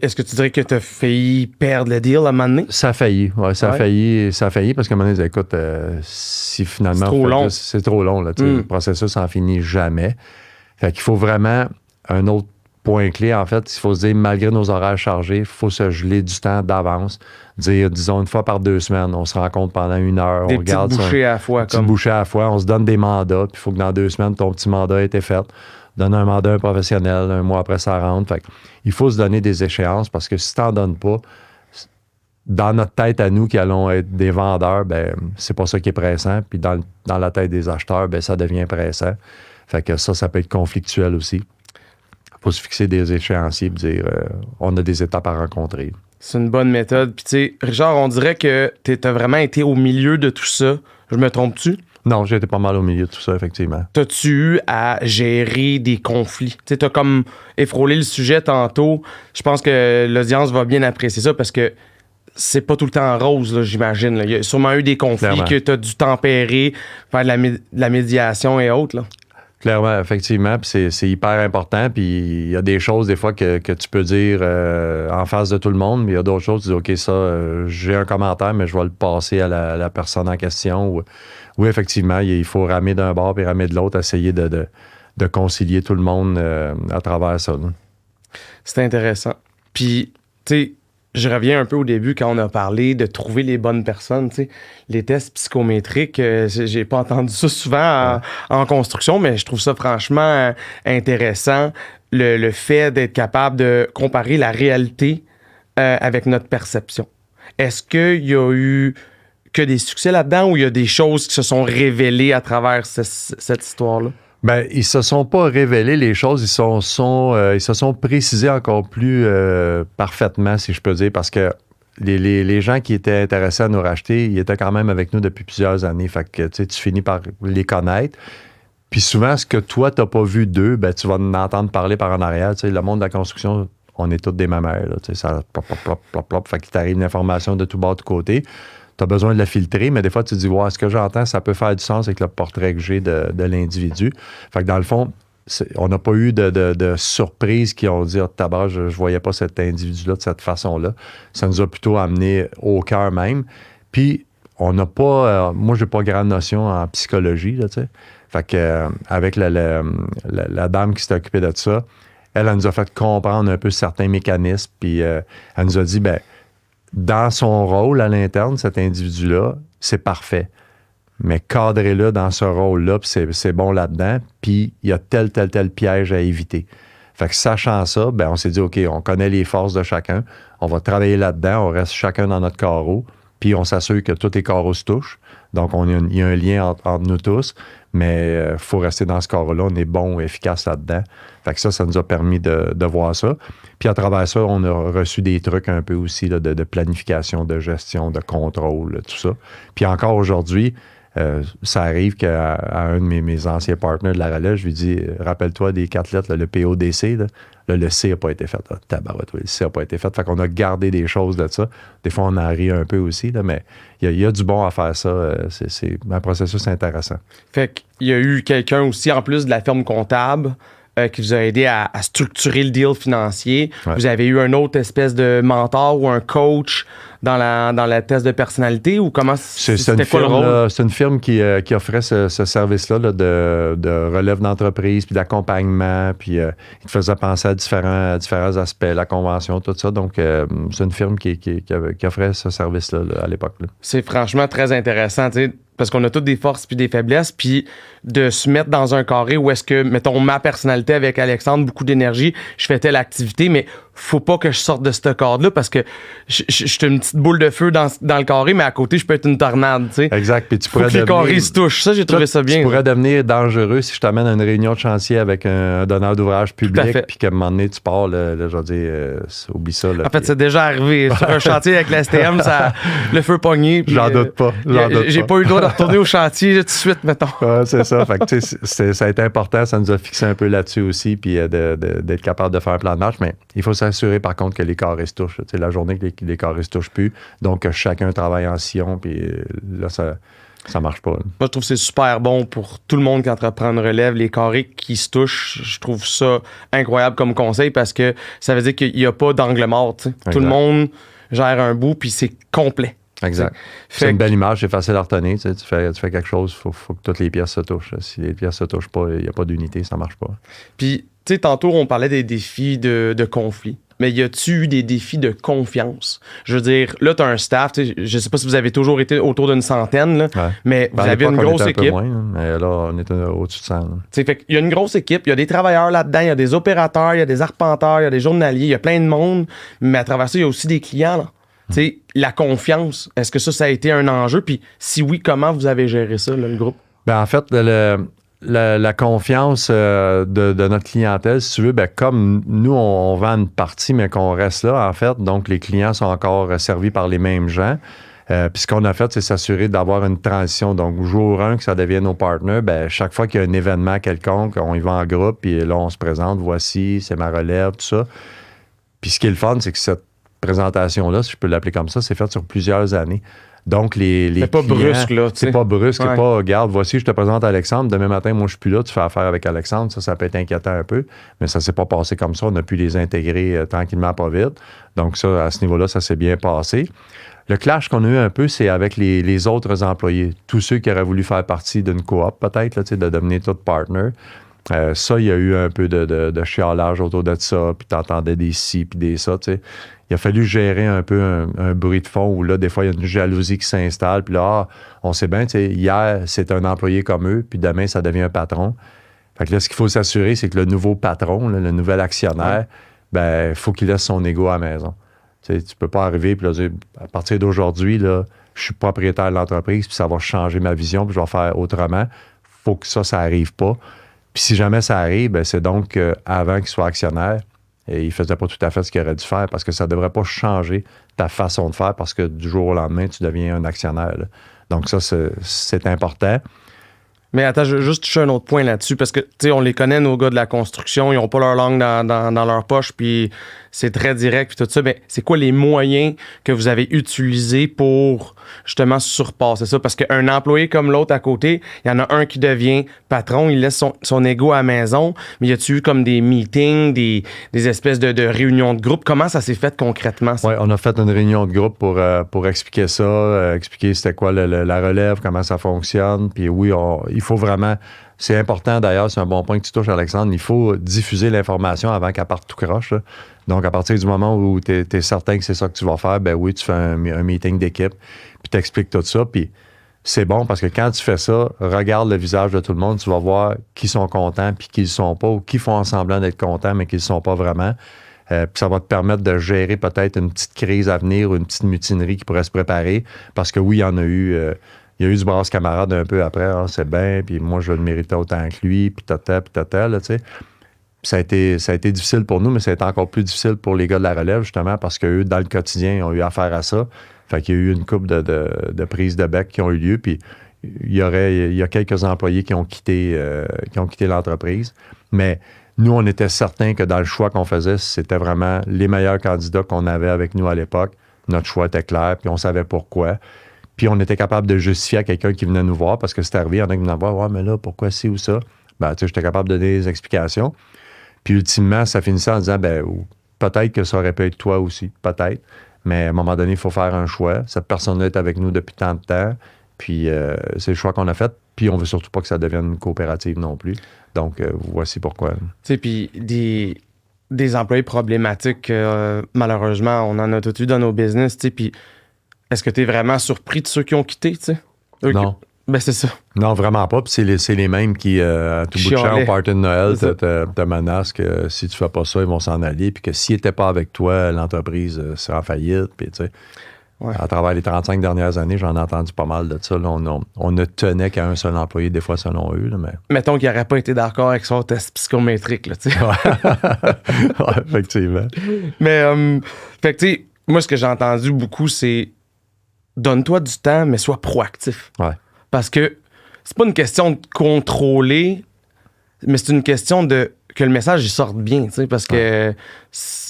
C: Est-ce que tu dirais que tu as failli perdre le deal à un moment donné?
B: Ça a failli, oui. Ça a failli parce qu'à un moment donné, écoute, si finalement... C'est trop long. Là, le processus n'en finit jamais. Fait qu'il faut vraiment un autre point clé, en fait, il faut se dire, malgré nos horaires chargés, il faut se geler du temps d'avance. Disons, une fois par 2 semaines, on se rencontre pendant 1 heure.
C: Des petites bouchées à la fois.
B: Des petites bouchées à la fois. On se donne des mandats, puis il faut que dans 2 semaines, ton petit mandat ait été fait. Donne un mandat à un professionnel, 1 mois après, ça rentre. Fait il faut se donner des échéances parce que si tu n'en donnes pas, dans notre tête à nous qui allons être des vendeurs, ben c'est pas ça qui est pressant. Puis dans la tête des acheteurs, ben ça devient pressant. Fait que ça peut être conflictuel aussi. Il faut se fixer des échéanciers et dire on a des étapes à rencontrer.
C: C'est une bonne méthode. Puis tu sais, Richard, on dirait que tu as vraiment été au milieu de tout ça. Je me trompe-tu?
B: Non, j'ai été pas mal au milieu de tout ça, effectivement.
C: T'as-tu eu à gérer des conflits? Tu sais, t'as comme effrôlé le sujet tantôt. Je pense que l'audience va bien apprécier ça parce que c'est pas tout le temps rose, là, j'imagine. Là. Il y a sûrement eu des conflits Clairement. Que t'as dû tempérer, faire de la médiation et autres. Là.
B: Clairement, effectivement. Puis c'est hyper important. Puis il y a des choses, des fois, que tu peux dire en face de tout le monde. Mais il y a d'autres choses, tu dis, OK, ça, j'ai un commentaire, mais je vais le passer à la personne en question. Oui, effectivement, il faut ramer d'un bord et ramer de l'autre, essayer de concilier tout le monde à travers ça. Là.
C: C'est intéressant. Puis, tu sais, je reviens un peu au début quand on a parlé de trouver les bonnes personnes. Tu sais, les tests psychométriques, j'ai pas entendu ça souvent en construction, mais je trouve ça franchement intéressant. Le fait d'être capable de comparer la réalité avec notre perception. Est-ce qu'il y a eu que des succès là-dedans ou il y a des choses qui se sont révélées à travers cette histoire-là?
B: Bien, ils se sont pas révélés les choses, ils se sont précisés encore plus parfaitement, si je peux dire, parce que les gens qui étaient intéressés à nous racheter, ils étaient quand même avec nous depuis plusieurs années. Fait que tu finis par les connaître. Puis souvent, ce que toi, tu n'as pas vu d'eux, ben, tu vas en entendre parler par en arrière. Tu sais, le monde de la construction, on est tous des mamères. Là, tu sais, ça plop, plop, plop, plop, plop. Fait qu'il t'arrive l'information de tout bord, de tout côté. Tu as besoin de la filtrer, mais des fois, tu te dis, ouais, ce que j'entends, ça peut faire du sens avec le portrait que j'ai de l'individu. Fait que dans le fond, on n'a pas eu de surprises qui ont dit, tabac, je voyais pas cet individu-là de cette façon-là. Ça nous a plutôt amené au cœur même. Puis, on n'a pas... moi, j'ai pas grande notion en psychologie, là, tu sais. Fait que avec la dame qui s'était occupée de ça, elle nous a fait comprendre un peu certains mécanismes, puis elle nous a dit, ben dans son rôle à l'interne, cet individu-là, c'est parfait. Mais cadrez-le dans ce rôle-là, puis c'est bon là-dedans, puis il y a tel piège à éviter. Fait que sachant ça, ben on s'est dit, OK, on connaît les forces de chacun, on va travailler là-dedans, on reste chacun dans notre carreau, puis on s'assure que tous les carreaux se touchent. Donc, il y a un lien entre nous tous, mais il faut rester dans ce carreau-là. On est bon et efficace là-dedans. Fait que ça nous a permis de voir ça. Puis à travers ça, on a reçu des trucs un peu aussi là, de planification, de gestion, de contrôle, tout ça. Puis encore aujourd'hui, ça arrive qu'à un de mes anciens partenaires de la relève, je lui dis, rappelle-toi des 4 lettres, là, le PODC, là, le C n'a pas été fait. Tabarouette, le C n'a pas été fait. Fait qu'on a gardé des choses de ça. Des fois, on en rit un peu aussi, là, mais il y a du bon à faire ça. C'est un processus intéressant.
C: Fait qu'il y a eu quelqu'un aussi, en plus de la firme comptable, qui vous a aidé à structurer le deal financier. Ouais. Vous avez eu un autre espèce de mentor ou un coach dans la test de personnalité ou comment c'était quoi le rôle?
B: C'est une firme qui offrait ce service-là là, de relève d'entreprise puis d'accompagnement puis il te faisait penser à différents aspects, la convention, tout ça. Donc, c'est une firme qui offrait ce service-là là, à l'époque. Là.
C: C'est franchement très intéressant, tu sais, parce qu'on a toutes des forces puis des faiblesses, puis de se mettre dans un carré où est-ce que, mettons, ma personnalité avec Alexandre, beaucoup d'énergie, je fais telle activité, mais faut pas que je sorte de ce cadre-là parce que je suis une petite boule de feu dans le carré, mais à côté, je peux être une tornade, tu sais.
B: Exact. Puis tu pourrais
C: faut que les carrés se touchent. Ça, j'ai trouvé ça bien.
B: Tu pourrais devenir dangereux si je t'amène à une réunion de chantier avec un donneur d'ouvrage public, puis qu'à un moment donné, tu pars, là, je veux dire, oublie ça. Là,
C: en fait, c'est déjà arrivé. Sur un chantier avec la STM, le feu pogné.
B: J'en doute pas.
C: J'ai pas eu le droit de retourner au chantier tout de suite, mettons.
B: Ouais, c'est ça. Fait que, tu sais, ça a été important. Ça nous a fixé un peu là-dessus aussi, puis d'être capable de faire un plan de marche. Mais il faut s'assurer, par contre, que les carrés se touchent. Tu sais, la journée que les carrés se touchent plus, donc que chacun travaille en sillon, puis là, ça marche pas. Là.
C: Moi, je trouve que c'est super bon pour tout le monde qui entreprend une relève. Les carrés qui se touchent, je trouve ça incroyable comme conseil parce que ça veut dire qu'il n'y a pas d'angle mort. T'sais. Tout le monde gère un bout, puis c'est complet.
B: Exact. C'est une belle image, c'est facile à retenir. Tu fais quelque chose, il faut que toutes les pièces se touchent. Si les pièces se touchent pas, il n'y a pas d'unité, ça marche pas.
C: Puis, tu sais, tantôt, on parlait des défis de conflit. Mais y a-tu eu des défis de confiance? Je veux dire, là, tu as un staff, je sais pas si vous avez toujours été autour d'une centaine, là, mais vous avez une grosse équipe.
B: Un peu moins, mais là, on est au-dessus de 100.
C: Fait il y a une grosse équipe, il y a des travailleurs là-dedans, il y a des opérateurs, il y a des arpenteurs, il y a des journaliers, il y a plein de monde, mais à travers ça, il y a aussi des clients, là. T'sais, la confiance, est-ce que ça a été un enjeu? Puis si oui, comment vous avez géré ça, là, le groupe?
B: Ben, en fait, la confiance de notre clientèle, si tu veux, ben, comme nous, on vend une partie, mais qu'on reste là, en fait, donc les clients sont encore servis par les mêmes gens. Puis ce qu'on a fait, c'est s'assurer d'avoir une transition. Donc, jour 1, que ça devienne nos partenaires, ben, chaque fois qu'il y a un événement quelconque, on y va en groupe, puis là, on se présente, voici, c'est ma relève, tout ça. Puis ce qui est le fun, c'est que cette présentation-là, si je peux l'appeler comme ça, c'est fait sur plusieurs années. Donc, les
C: c'est pas
B: clients,
C: brusque, là.
B: C'est pas brusque, c'est pas, regarde, voici, je te présente Alexandre, demain matin, moi, je suis plus là, tu fais affaire avec Alexandre, ça peut être inquiétant un peu, mais ça s'est pas passé comme ça, on a pu les intégrer tranquillement, pas vite. Donc, ça, à ce niveau-là, ça s'est bien passé. Le clash qu'on a eu un peu, c'est avec les autres employés, tous ceux qui auraient voulu faire partie d'une coop, peut-être, là, de devenir tout partner. Ça, il y a eu un peu de chialage autour de ça, puis t'entendais des ci, puis des ça, tu sais. Il a fallu gérer un peu un bruit de fond où là, des fois, il y a une jalousie qui s'installe. Puis là, on sait bien, tu sais, hier, c'est un employé comme eux, puis demain, ça devient un patron. Fait que là, ce qu'il faut s'assurer, c'est que le nouveau patron, là, le nouvel actionnaire, ben, il faut qu'il laisse son ego à la maison. Tu sais, tu peux pas arriver puis dire, à partir d'aujourd'hui, là, je suis propriétaire de l'entreprise, puis ça va changer ma vision, puis je vais faire autrement. Faut que ça arrive pas. Puis si jamais ça arrive, ben, c'est donc avant qu'il soit actionnaire, et il ne faisait pas tout à fait ce qu'il aurait dû faire parce que ça ne devrait pas changer ta façon de faire parce que du jour au lendemain, tu deviens un actionnaire. Là. Donc ça, c'est important.
C: Mais attends, je veux juste toucher un autre point là-dessus, parce que, tu sais, on les connaît, nos gars de la construction, ils n'ont pas leur langue dans leur poche, puis c'est très direct, puis tout ça. Mais c'est quoi les moyens que vous avez utilisés pour, justement, surpasser ça? Parce qu'un employé comme l'autre à côté, il y en a un qui devient patron, il laisse son ego à la maison, mais y a-tu eu comme des meetings, des espèces de réunions de groupe? Comment ça s'est fait concrètement, ça?
B: Oui, on a fait une réunion de groupe pour expliquer ça, expliquer c'était quoi la relève, comment ça fonctionne. Puis oui, il faut vraiment, c'est important d'ailleurs, c'est un bon point que tu touches, Alexandre, il faut diffuser l'information avant qu'elle parte tout croche, là. Donc, à partir du moment où tu es certain que c'est ça que tu vas faire, ben oui, tu fais un meeting d'équipe, puis tu expliques tout ça, puis c'est bon parce que quand tu fais ça, regarde le visage de tout le monde, tu vas voir qui sont contents puis qui ne le sont pas, ou qui font semblant d'être contents mais qui ne le sont pas vraiment. Puis ça va te permettre de gérer peut-être une petite crise à venir ou une petite mutinerie qui pourrait se préparer, parce que oui, il y en a eu... il y a eu du brasse camarade un peu après, ah, c'est bien, puis moi, je le méritais autant que lui, puis tata, là, tu sais. Ça a été difficile pour nous, mais ça a été encore plus difficile pour les gars de la relève, justement, parce qu'eux, dans le quotidien, ils ont eu affaire à ça. Fait qu'il y a eu une couple de prises de bec qui ont eu lieu, puis il y a quelques employés qui ont quitté l'entreprise. Mais nous, on était certains que dans le choix qu'on faisait, c'était vraiment les meilleurs candidats qu'on avait avec nous à l'époque. Notre choix était clair, puis on savait pourquoi. Puis on était capable de justifier à quelqu'un qui venait nous voir, parce que c'est arrivé, il y en a qui venaient voir, ouais, mais là, pourquoi ci ou ça? Ben, tu sais, j'étais capable de donner des explications. Puis ultimement, ça finissait en disant, ben, peut-être que ça aurait pu être toi aussi, peut-être. Mais à un moment donné, il faut faire un choix. Cette personne-là est avec nous depuis tant de temps. Puis c'est le choix qu'on a fait. Puis on veut surtout pas que ça devienne une coopérative non plus. Donc, voici pourquoi.
C: Tu sais, puis des employés problématiques, malheureusement, on en a tout eu dans nos business, tu sais, puis est-ce que tu es vraiment surpris de ceux qui ont quitté, tu sais?
B: Non.
C: Ben, c'est ça.
B: Non, vraiment pas. Puis c'est les mêmes qui, à tout bout de champ, au party de Noël, te menacent que si tu fais pas ça, ils vont s'en aller. Puis que s'ils n'étaient pas avec toi, l'entreprise sera en faillite. Puis, tu sais, à travers les 35 dernières années, j'en ai entendu pas mal de ça. Là. On ne tenait qu'à un seul employé, des fois, selon eux. Là, mais...
C: Mettons qu'il n'aurait pas été d'accord avec son test psychométrique, là, tu sais.
B: Ouais, effectivement.
C: Mais, fait que, tu sais, moi, ce que j'ai entendu beaucoup, c'est donne-toi du temps, mais sois proactif.
B: Ouais.
C: Parce que c'est pas une question de contrôler, mais c'est une question de que le message il sorte bien, tu sais, parce que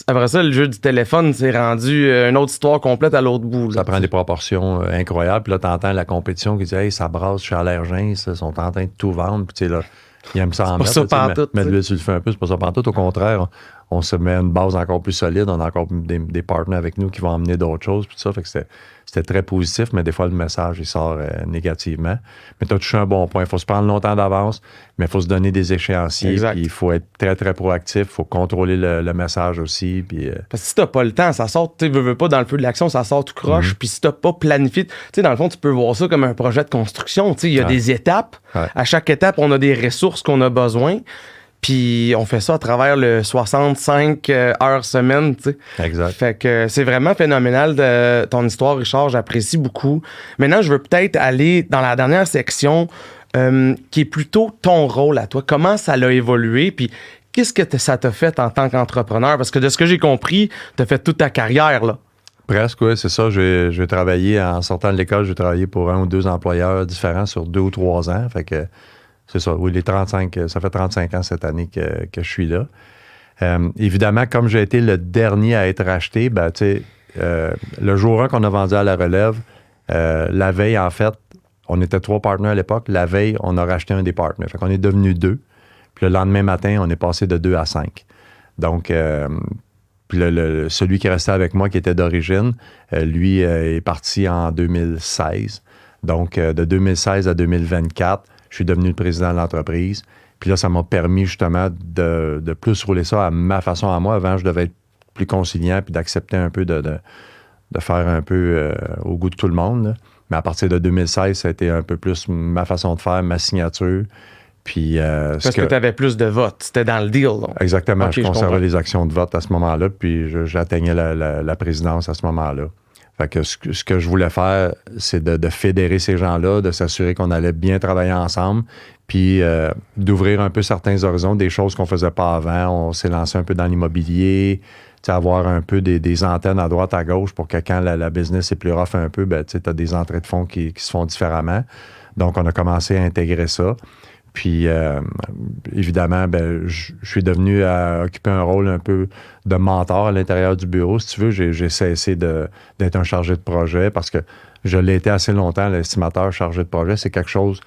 C: après ça, le jeu du téléphone, c'est rendu une autre histoire complète à l'autre bout.
B: Ça prend des proportions incroyables. Puis là, t'entends la compétition qui dit « Hey, ça brasse chez Allergin, ils sont en train de tout vendre. » Puis tu sais, là, ils aiment ça en mettre.
C: C'est pas ça pantoute.
B: Mettre l'huile sur le feu un peu, c'est pas ça pantoute. Au contraire, on se met une base encore plus solide. On a encore des partenaires avec nous qui vont emmener d'autres choses. Puis ça, fait que c'était très positif, mais des fois, le message, il sort négativement. Mais tu as touché un bon point. Il faut se prendre longtemps d'avance, mais il faut se donner des échéanciers. Puis il faut être très, très proactif. Il faut contrôler le message aussi. Puis,
C: parce que si tu n'as pas le temps, ça sort, tu veux pas dans le feu de l'action, ça sort tout croche. Puis si tu n'as pas planifié, tu sais, dans le fond, tu peux voir ça comme un projet de construction. Tu sais, il y a des étapes. Ouais. À chaque étape, on a des ressources qu'on a besoin. Puis on fait ça à travers le 65 heures semaine, tu sais.
B: Exact.
C: Fait que c'est vraiment phénoménal de ton histoire, Richard. J'apprécie beaucoup. Maintenant, je veux peut-être aller dans la dernière section qui est plutôt ton rôle à toi. Comment ça l'a évolué? Puis qu'est-ce que ça t'a fait en tant qu'entrepreneur? Parce que de ce que j'ai compris, t'as fait toute ta carrière, là.
B: Presque, oui, c'est ça. J'ai travaillé, en sortant de l'école, j'ai travaillé pour 1 ou 2 employeurs différents sur 2 ou 3 ans. Fait que c'est ça, oui, ça fait 35 ans cette année que je suis là. Évidemment, comme j'ai été le dernier à être racheté, ben, tu sais, le jour 1 qu'on a vendu à la relève, la veille, en fait, on était 3 partenaires à l'époque. La veille, on a racheté un des partenaires. Fait qu'on est devenu 2. Puis le lendemain matin, on est passé de 2 à 5. Donc, puis celui qui restait avec moi, qui était d'origine, lui est parti en 2016. Donc, de 2016 à 2024, je suis devenu le président de l'entreprise. Puis là, ça m'a permis justement de plus rouler ça à ma façon à moi. Avant, je devais être plus conciliant puis d'accepter un peu de faire un peu au goût de tout le monde. Là. Mais à partir de 2016, ça a été un peu plus ma façon de faire, ma signature. Puis,
C: parce que tu avais plus de votes. C'était dans le deal. Donc.
B: Exactement. Okay, je conservais les actions de vote à ce moment-là. Puis j'atteignais la présidence à ce moment-là. Fait que ce que je voulais faire, c'est de fédérer ces gens-là, de s'assurer qu'on allait bien travailler ensemble, puis d'ouvrir un peu certains horizons, des choses qu'on faisait pas avant. On s'est lancé un peu dans l'immobilier, avoir un peu des antennes à droite, à gauche pour que quand la business est plus rough un peu, ben, tu as des entrées de fonds qui se font différemment. Donc, on a commencé à intégrer ça. Puis, évidemment, je suis devenu à occuper un rôle un peu de mentor à l'intérieur du bureau. Si tu veux, j'ai cessé d'être un chargé de projet parce que je l'ai été assez longtemps, l'estimateur chargé de projet. C'est quelque chose,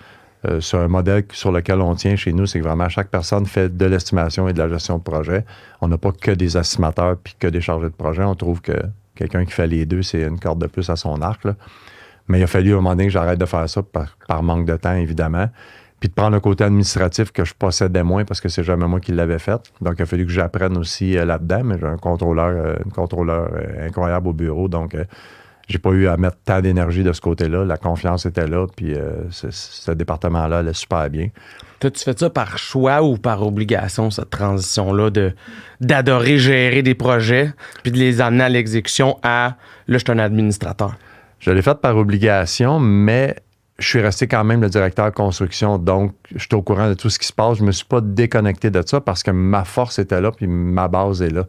B: c'est un modèle sur lequel on tient chez nous, c'est que vraiment chaque personne fait de l'estimation et de la gestion de projet. On n'a pas que des estimateurs puis que des chargés de projet. On trouve que quelqu'un qui fait les deux, c'est une corde de plus à son arc, là. Mais il a fallu à un moment donné que j'arrête de faire ça par manque de temps, évidemment. Puis de prendre le côté administratif que je possédais moins parce que c'est jamais moi qui l'avais fait. Donc, il a fallu que j'apprenne aussi là-dedans. Mais j'ai un contrôleur incroyable au bureau. Donc, j'ai pas eu à mettre tant d'énergie de ce côté-là. La confiance était là. Puis ce département-là allait super bien.
C: T'as-tu fait ça par choix ou par obligation, cette transition-là d'adorer gérer des projets puis de les amener à l'exécution à « là, je suis un administrateur ».
B: Je l'ai fait par obligation, mais je suis resté quand même le directeur construction, donc je suis au courant de tout ce qui se passe. Je me suis pas déconnecté de ça parce que ma force était là, puis ma base est là.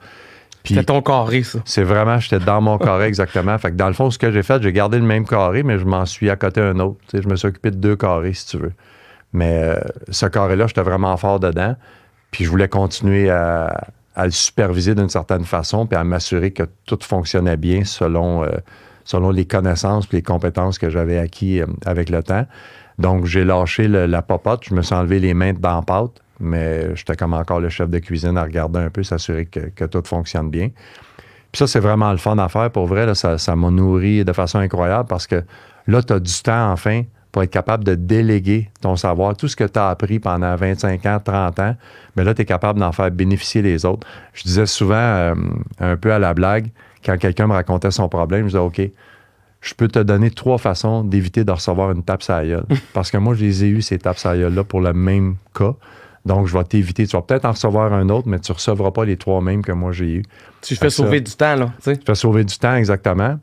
C: C'était ton carré, ça.
B: C'est vraiment, j'étais dans mon carré exactement. Fait que dans le fond, ce que j'ai fait, j'ai gardé le même carré, mais je m'en suis à côté un autre. Tu sais, je me suis occupé de 2 carrés, si tu veux. Mais ce carré-là, j'étais vraiment fort dedans. Puis je voulais continuer à le superviser d'une certaine façon, puis à m'assurer que tout fonctionnait bien selon les connaissances et les compétences que j'avais acquis avec le temps. Donc, j'ai lâché la popote, je me suis enlevé les mains dans la pâte, mais j'étais comme encore le chef de cuisine à regarder un peu, s'assurer que tout fonctionne bien. Puis ça, c'est vraiment le fun à faire. Pour vrai, là, ça m'a nourri de façon incroyable parce que là, tu as du temps, enfin, pour être capable de déléguer ton savoir. Tout ce que tu as appris pendant 25 ans, 30 ans, mais là, tu es capable d'en faire bénéficier les autres. Je disais souvent, un peu à la blague, quand quelqu'un me racontait son problème, je disais, OK, je peux te donner 3 façons d'éviter de recevoir une tape sur la gueule. Parce que moi, je les ai eues, ces tapes sur la gueule-là, pour le même cas. Donc, je vais t'éviter. Tu vas peut-être en recevoir un autre, mais tu ne recevras pas les 3 mêmes que moi, j'ai eu.
C: Tu fais sauver du temps, là. Tu
B: fais sauver du temps, exactement.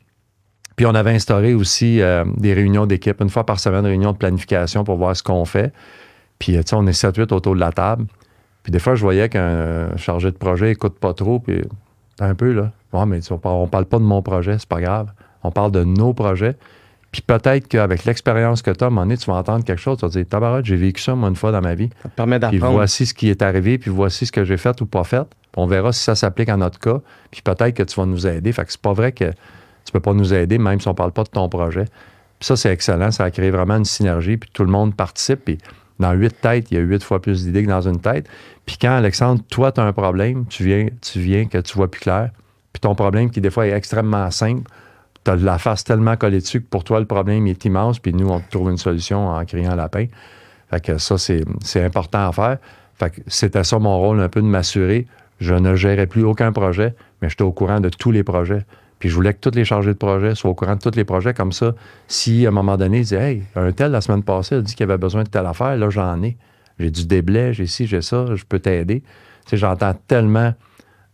B: Puis, on avait instauré aussi des réunions d'équipe, une fois par semaine, réunions de planification pour voir ce qu'on fait. Puis, tu sais, on est 7-8 autour de la table. Puis, des fois, je voyais qu'un chargé de projet n'écoute pas trop, puis un peu, là. Ouais, mais on parle pas de mon projet, c'est pas grave. On parle de nos projets. Puis peut-être qu'avec l'expérience que tu as, à un moment donné, tu vas entendre quelque chose, tu vas te dire, tabarouette, j'ai vécu ça, moi, une fois dans ma vie.
C: Ça te permet d'apprendre.
B: Puis voici ce qui est arrivé, puis voici ce que j'ai fait ou pas fait. Puis on verra si ça s'applique à notre cas. Puis peut-être que tu vas nous aider. Fait que c'est pas vrai que tu peux pas nous aider, même si on parle pas de ton projet. Puis ça, c'est excellent. Ça a créé vraiment une synergie. Puis tout le monde participe. Puis dans 8 têtes, il y a 8 fois plus d'idées que dans une tête. Puis quand, Alexandre, toi, tu as un problème, tu viens que tu vois plus clair. Puis ton problème, qui des fois est extrêmement simple, tu as la face tellement collée dessus que pour toi, le problème est immense, puis nous, on trouve une solution en criant lapin. Fait que ça, c'est important à faire. Fait que c'était ça mon rôle, un peu de m'assurer. Je ne gérais plus aucun projet, mais j'étais au courant de tous les projets. Puis je voulais que tous les chargés de projet soient au courant de tous les projets. Comme ça, si à un moment donné, ils disaient « Hey, un tel, la semaine passée, il a dit qu'il avait besoin de telle affaire, là, j'en ai. J'ai du déblai, j'ai ci, j'ai ça, je peux t'aider. » Tu sais, j'entends tellement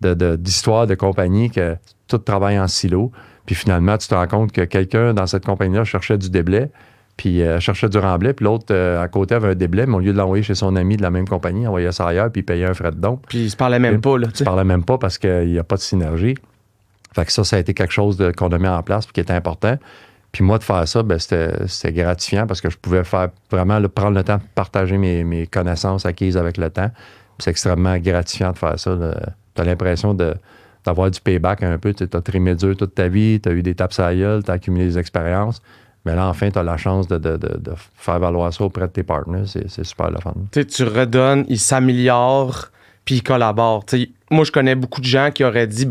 B: d'histoires de compagnies que tout travaille en silo. Puis finalement, tu te rends compte que quelqu'un dans cette compagnie-là cherchait du déblai, puis cherchait du remblai, puis l'autre à côté avait un déblai, mais au lieu de l'envoyer chez son ami de la même compagnie, il envoyait ça ailleurs, puis il payait un frais de don.
C: Puis ils se parlaient même pas, là.
B: Ils se parlaient même pas parce qu'il n'y a pas de synergie. Fait que ça a été quelque chose qu'on a mis en place, puis qui était important. Puis moi, de faire ça, c'était gratifiant parce que je pouvais faire vraiment prendre le temps de partager mes connaissances acquises avec le temps. Puis c'est extrêmement gratifiant de faire ça. Tu as l'impression d'avoir du payback un peu. Tu as trimé dur toute ta vie, tu as eu des tapes à la gueule, tu as accumulé des expériences. Mais là, enfin, tu as la chance de faire valoir ça auprès de tes partenaires. C'est super le fun.
C: Tu redonnes, ils s'améliorent, puis ils collaborent. Moi, je connais beaucoup de gens qui auraient dit,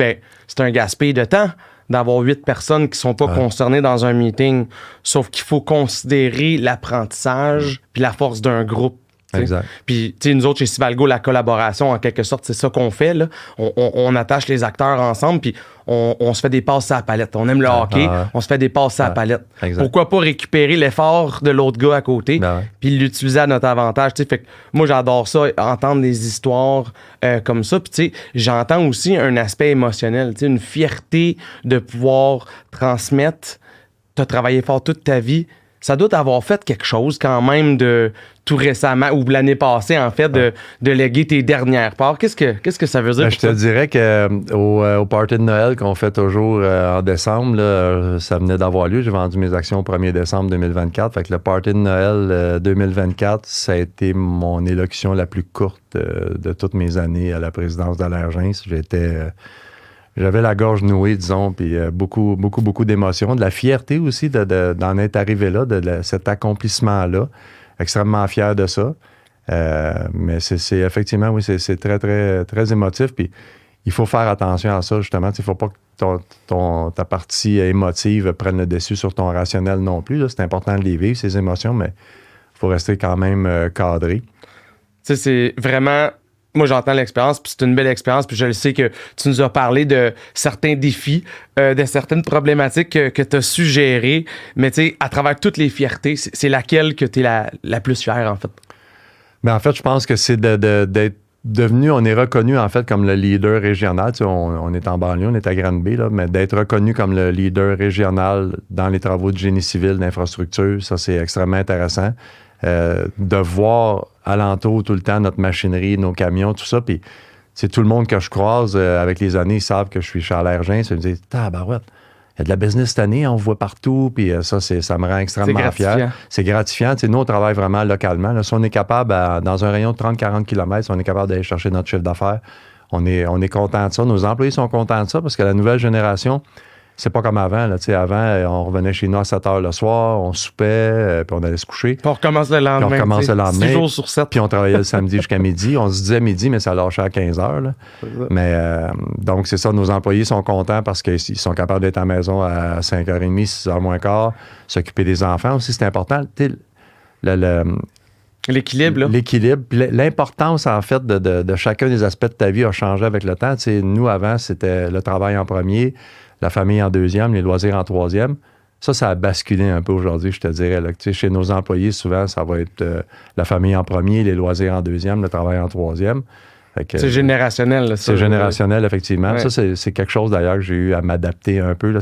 C: c'est un gaspille de temps d'avoir 8 personnes qui sont pas concernées dans un meeting. Sauf qu'il faut considérer l'apprentissage puis la force d'un groupe.
B: Exact.
C: Puis, nous autres, chez Civalgo, la collaboration, en quelque sorte, c'est ça qu'on fait. Là. On attache les acteurs ensemble, puis on se fait des passes à la palette. On aime le hockey, on se fait des passes à la palette.
B: Exact.
C: Pourquoi pas récupérer l'effort de l'autre gars à côté, puis l'utiliser à notre avantage. Fait que moi, j'adore ça, entendre des histoires comme ça. Puis, j'entends aussi un aspect émotionnel, une fierté de pouvoir transmettre. Tu as travaillé fort toute ta vie. ça doit avoir fait quelque chose quand même de tout récemment ou l'année passée, en fait, de léguer tes dernières parts. Qu'est-ce que ça veut dire?
B: Je te dirais qu'au party de Noël qu'on fait toujours en décembre, là, ça venait d'avoir lieu. J'ai vendu mes actions au 1er décembre 2024. Fait que le party de Noël 2024, ça a été mon élocution la plus courte de toutes mes années à la présidence d'Allergens. J'avais la gorge nouée, disons, puis beaucoup d'émotions, de la fierté aussi d'en être arrivé là, cet accomplissement-là. Extrêmement fier de ça. Mais c'est effectivement, oui, c'est très, très, très émotif. Puis il faut faire attention à ça, justement. Il ne faut pas que ta partie émotive prenne le dessus sur ton rationnel non plus. Là. C'est important de les vivre, ces émotions, mais il faut rester quand même cadré.
C: Tu sais, c'est vraiment... Moi, j'entends l'expérience, puis c'est une belle expérience, puis je le sais que tu nous as parlé de certains défis, de certaines problématiques que tu as su gérer, mais tu sais, à travers toutes les fiertés, c'est laquelle que tu es la plus fière, en fait?
B: Bien, en fait, je pense que c'est d'être devenu, on est reconnu, en fait, comme le leader régional. Tu sais, on est en banlieue, on est à Granby, là, mais d'être reconnu comme le leader régional dans les travaux de génie civil, d'infrastructure, ça, c'est extrêmement intéressant. De voir alentour tout le temps notre machinerie, nos camions, tout ça. Puis, c'est tout le monde que je croise avec les années, ils savent que je suis chez Allergens. Ils me disent, tabarouette, il y a de la business cette année, on voit partout. Puis ça me rend extrêmement fier. C'est gratifiant. T'sais, nous, on travaille vraiment localement. Là, si on est capable, dans un rayon de 30-40 km, si on est capable d'aller chercher notre chiffre d'affaires, on est content de ça. Nos employés sont contents de ça parce que la nouvelle génération, c'est pas comme avant. Là. Avant, on revenait chez nous à 7 heures le soir, on soupait, puis on allait se coucher.
C: Puis on recommence le lendemain.
B: Puis on recommence le lendemain.
C: 6 jours sur 7.
B: Puis on travaillait le samedi jusqu'à midi. On se disait midi, mais ça lâchait à 15 heures. Là. Mais donc, c'est ça, nos employés sont contents parce qu'ils sont capables d'être à la maison à 5h30, 6h moins quart, s'occuper des enfants aussi, c'est important.
C: L'équilibre, là.
B: L'équilibre. Puis l'importance, en fait, de chacun des aspects de ta vie a changé avec le temps. T'sais, nous, avant, c'était le travail en premier, la famille en deuxième, les loisirs en troisième. Ça a basculé un peu aujourd'hui, je te dirais. Là. Chez nos employés, souvent, ça va être la famille en premier, les loisirs en deuxième, le travail en troisième.
C: C'est générationnel. Là,
B: c'est générationnel, effectivement. Ouais. Ça, c'est quelque chose, d'ailleurs, que j'ai eu à m'adapter un peu. Là.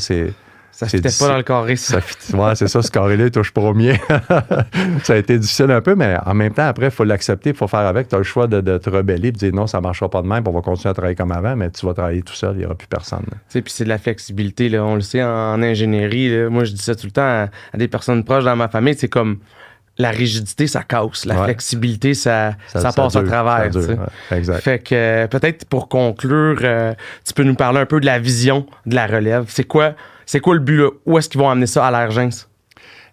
C: Ça fitait pas dans le carré, ça.
B: Ouais, c'est ça, ce carré-là, il touche pas au mien. Ça a été difficile un peu, mais en même temps, après, il faut l'accepter, il faut faire avec. Tu as le choix de te rebeller et de dire non, ça ne marchera pas de même, on va continuer à travailler comme avant, mais tu vas travailler tout seul, il n'y aura plus personne.
C: Puis c'est de la flexibilité, là. On le sait en ingénierie. Là. Moi, je dis ça tout le temps à des personnes proches dans ma famille, c'est comme la rigidité, ça casse. La flexibilité, ça passe à travers.
B: Exact.
C: Fait que peut-être pour conclure, tu peux nous parler un peu de la vision de la relève. C'est quoi le but, là? Où est-ce qu'ils vont amener ça à Allergens?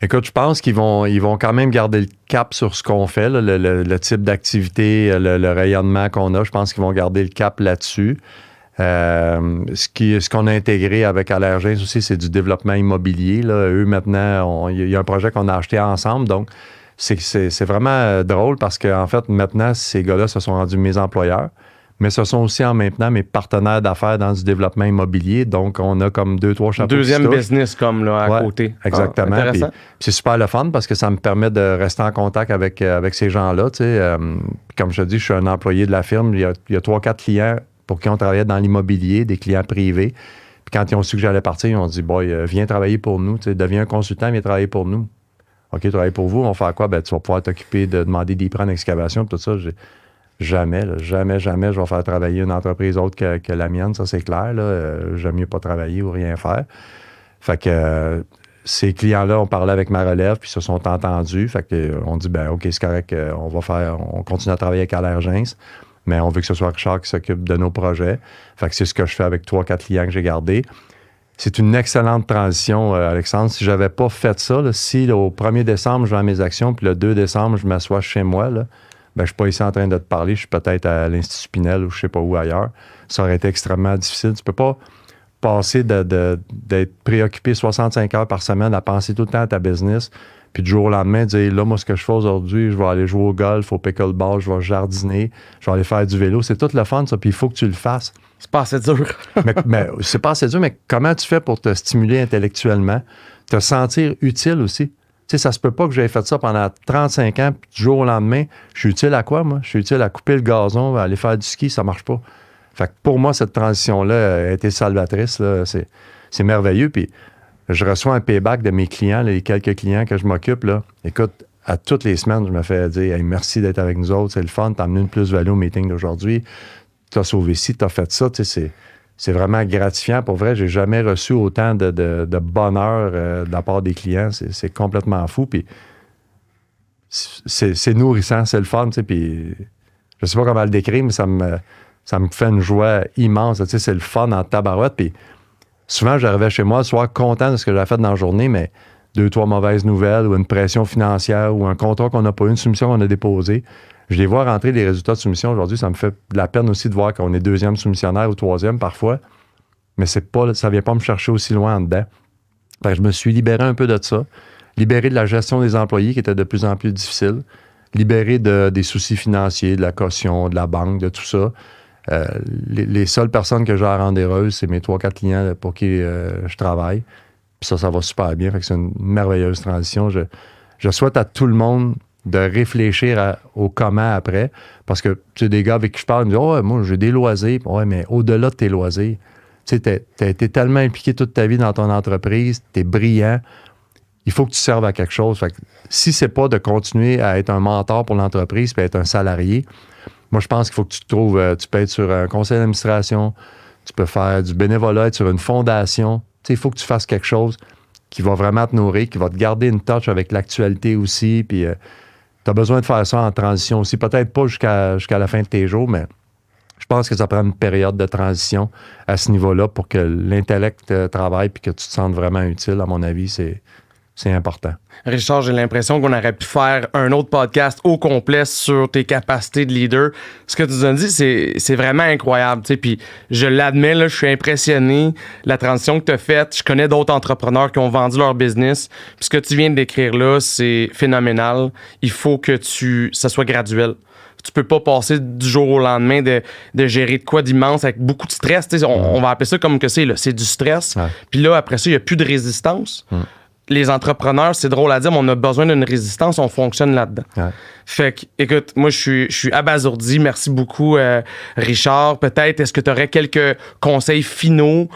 B: Écoute, je pense qu'ils vont quand même garder le cap sur ce qu'on fait, là, le type d'activité, le rayonnement qu'on a. Je pense qu'ils vont garder le cap là-dessus. Ce qu'on a intégré avec Allergens aussi, c'est du développement immobilier. Là. Eux, maintenant, il y a un projet qu'on a acheté ensemble. Donc, c'est vraiment drôle parce qu'en fait, maintenant, ces gars-là se sont rendus mes employeurs. Mais ce sont aussi en même temps mes partenaires d'affaires dans du développement immobilier. Donc, on a comme 2-3 chapeaux.
C: Deuxième business comme là à côté.
B: Exactement. Puis c'est super le fun parce que ça me permet de rester en contact avec ces gens-là. Comme je te dis, je suis un employé de la firme. Il y a 3-4 clients pour qui on travaillait dans l'immobilier, des clients privés. Puis quand ils ont su que j'allais partir, ils ont dit, boy, viens travailler pour nous. Deviens un consultant, viens travailler pour nous. OK, travailler pour vous, on va faire quoi? Ben, tu vas pouvoir t'occuper de demander des prêts en excavation, tout ça. Jamais, je vais faire travailler une entreprise autre que la mienne, ça c'est clair. J'aime mieux pas travailler ou rien faire. Fait que ces clients-là, on parlait avec ma relève, puis se sont entendus. Fait que on dit, ben OK, c'est correct, on continue à travailler avec Allergens, mais on veut que ce soit Richard qui s'occupe de nos projets. Fait que c'est ce que je fais avec 3-4 clients que j'ai gardés. C'est une excellente transition, Alexandre. Si j'avais pas fait ça, là, si au 1er décembre, je vends mes actions, puis le 2 décembre, je m'assois chez moi, là, ben, je ne suis pas ici en train de te parler, je suis peut-être à l'Institut Pinel ou je ne sais pas où ailleurs. Ça aurait été extrêmement difficile. Tu ne peux pas passer d'être préoccupé 65 heures par semaine à penser tout le temps à ta business, puis du jour au lendemain, dire là, moi, ce que je fais aujourd'hui, je vais aller jouer au golf, au pickleball, je vais jardiner, je vais aller faire du vélo. C'est tout le fun, ça, puis il faut que tu le fasses.
C: C'est pas assez dur.
B: mais c'est pas assez dur, mais comment tu fais pour te stimuler intellectuellement, te sentir utile aussi? Tu sais, ça se peut pas que j'aie fait ça pendant 35 ans, puis du jour au lendemain, je suis utile à quoi, moi? Je suis utile à couper le gazon, à aller faire du ski, ça marche pas. Fait que pour moi, cette transition-là a été salvatrice, là. C'est merveilleux, puis je reçois un payback de mes clients, les quelques clients que je m'occupe. Là. Écoute, à toutes les semaines, je me fais dire hey, merci d'être avec nous autres, c'est le fun, t'as amené une plus-value au meeting d'aujourd'hui, t'as sauvé ci, t'as fait ça. C'est vraiment gratifiant. Pour vrai, j'ai jamais reçu autant de bonheur de la part des clients. C'est complètement fou. Puis c'est nourrissant, c'est le fun. Puis je sais pas comment le décrire, mais ça me fait une joie immense. C'est le fun en tabarouette. Puis souvent, j'arrivais chez moi le soir content de ce que j'avais fait dans la journée, mais 2-3 mauvaises nouvelles ou une pression financière ou un contrat qu'on n'a pas eu, une soumission qu'on a déposée. Je les vois rentrer les résultats de soumission aujourd'hui. Ça me fait de la peine aussi de voir qu'on est 2e soumissionnaire ou 3e parfois. Mais ça ne vient pas me chercher aussi loin en dedans. Fait que je me suis libéré un peu de ça. Libéré de la gestion des employés qui était de plus en plus difficile. Libéré des soucis financiers, de la caution, de la banque, de tout ça. Les seules personnes que j'ai à rendre heureuses, c'est mes 3-4 clients pour qui je travaille. Puis ça va super bien. Fait que c'est une merveilleuse transition. Je souhaite à tout le monde de réfléchir au comment après. Parce que, tu sais, des gars avec qui je parle, ils me disent « Oh, moi, j'ai des loisirs. » Ouais, mais au-delà de tes loisirs, tu sais, t'as été tellement impliqué toute ta vie dans ton entreprise, t'es brillant. Il faut que tu serves à quelque chose. Fait que si c'est pas de continuer à être un mentor pour l'entreprise puis être un salarié, moi, je pense qu'il faut que tu te trouves... tu peux être sur un conseil d'administration, tu peux faire du bénévolat, être sur une fondation. Il faut que tu fasses quelque chose qui va vraiment te nourrir, qui va te garder une touch avec l'actualité aussi. Puis tu as besoin de faire ça en transition aussi. Peut-être pas jusqu'à la fin de tes jours, mais je pense que ça prend une période de transition à ce niveau-là pour que l'intellect travaille puis que tu te sentes vraiment utile. À mon avis, c'est important.
C: Richard, j'ai l'impression qu'on aurait pu faire un autre podcast au complet sur tes capacités de leader. Ce que tu nous as dit, c'est vraiment incroyable. Puis je l'admets, là, je suis impressionné. La transition que tu as faite, je connais d'autres entrepreneurs qui ont vendu leur business. Puis ce que tu viens de décrire là, c'est phénoménal. Il faut que ça soit graduel. Tu peux pas passer du jour au lendemain de gérer de quoi d'immense avec beaucoup de stress. On va appeler ça comme que c'est. Là, c'est du stress. Ouais. Puis là, après ça, il n'y a plus de résistance. Les entrepreneurs, c'est drôle à dire, mais on a besoin d'une résistance, on fonctionne là-dedans. Ouais. Fait que, écoute, moi, je suis abasourdi. Merci beaucoup, Richard. Peut-être, est-ce que tu aurais quelques conseils finaux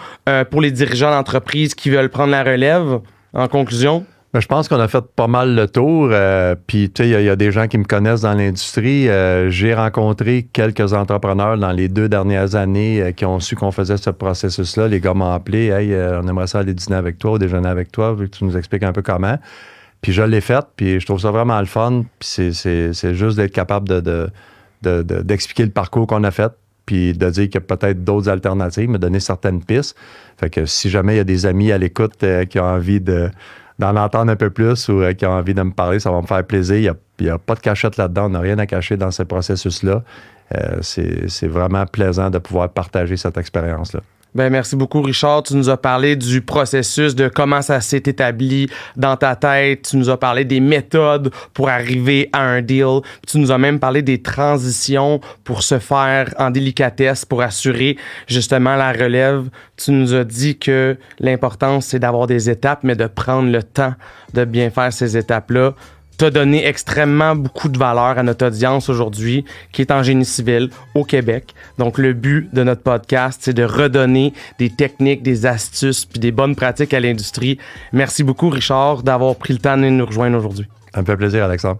C: pour les dirigeants d'entreprise qui veulent prendre la relève en conclusion?
B: Je pense qu'on a fait pas mal le tour. Puis, tu sais, il y a des gens qui me connaissent dans l'industrie. J'ai rencontré quelques entrepreneurs dans les 2 dernières années qui ont su qu'on faisait ce processus-là. Les gars m'ont appelé. « Hey, on aimerait ça aller dîner avec toi ou déjeuner avec toi. Vu que tu nous expliques un peu comment. » Puis, je l'ai fait. Puis, je trouve ça vraiment le fun. Puis, c'est juste d'être capable d'expliquer le parcours qu'on a fait. Puis, de dire qu'il y a peut-être d'autres alternatives, me donner certaines pistes. Fait que si jamais il y a des amis à l'écoute qui ont envie d'en entendre un peu plus ou qui ont envie de me parler, ça va me faire plaisir. Il n'y a pas de cachette là-dedans. On n'a rien à cacher dans ce processus-là. C'est vraiment plaisant de pouvoir partager cette expérience-là.
C: Ben merci beaucoup, Richard. Tu nous as parlé du processus, de comment ça s'est établi dans ta tête. Tu nous as parlé des méthodes pour arriver à un deal. Tu nous as même parlé des transitions pour se faire en délicatesse, pour assurer justement la relève. Tu nous as dit que l'important, c'est d'avoir des étapes, mais de prendre le temps de bien faire ces étapes-là. Tu as donné extrêmement beaucoup de valeur à notre audience aujourd'hui qui est en génie civil au Québec. Donc, le but de notre podcast, c'est de redonner des techniques, des astuces puis des bonnes pratiques à l'industrie. Merci beaucoup, Richard, d'avoir pris le temps de nous rejoindre aujourd'hui.
B: Ça me fait plaisir, Alexandre.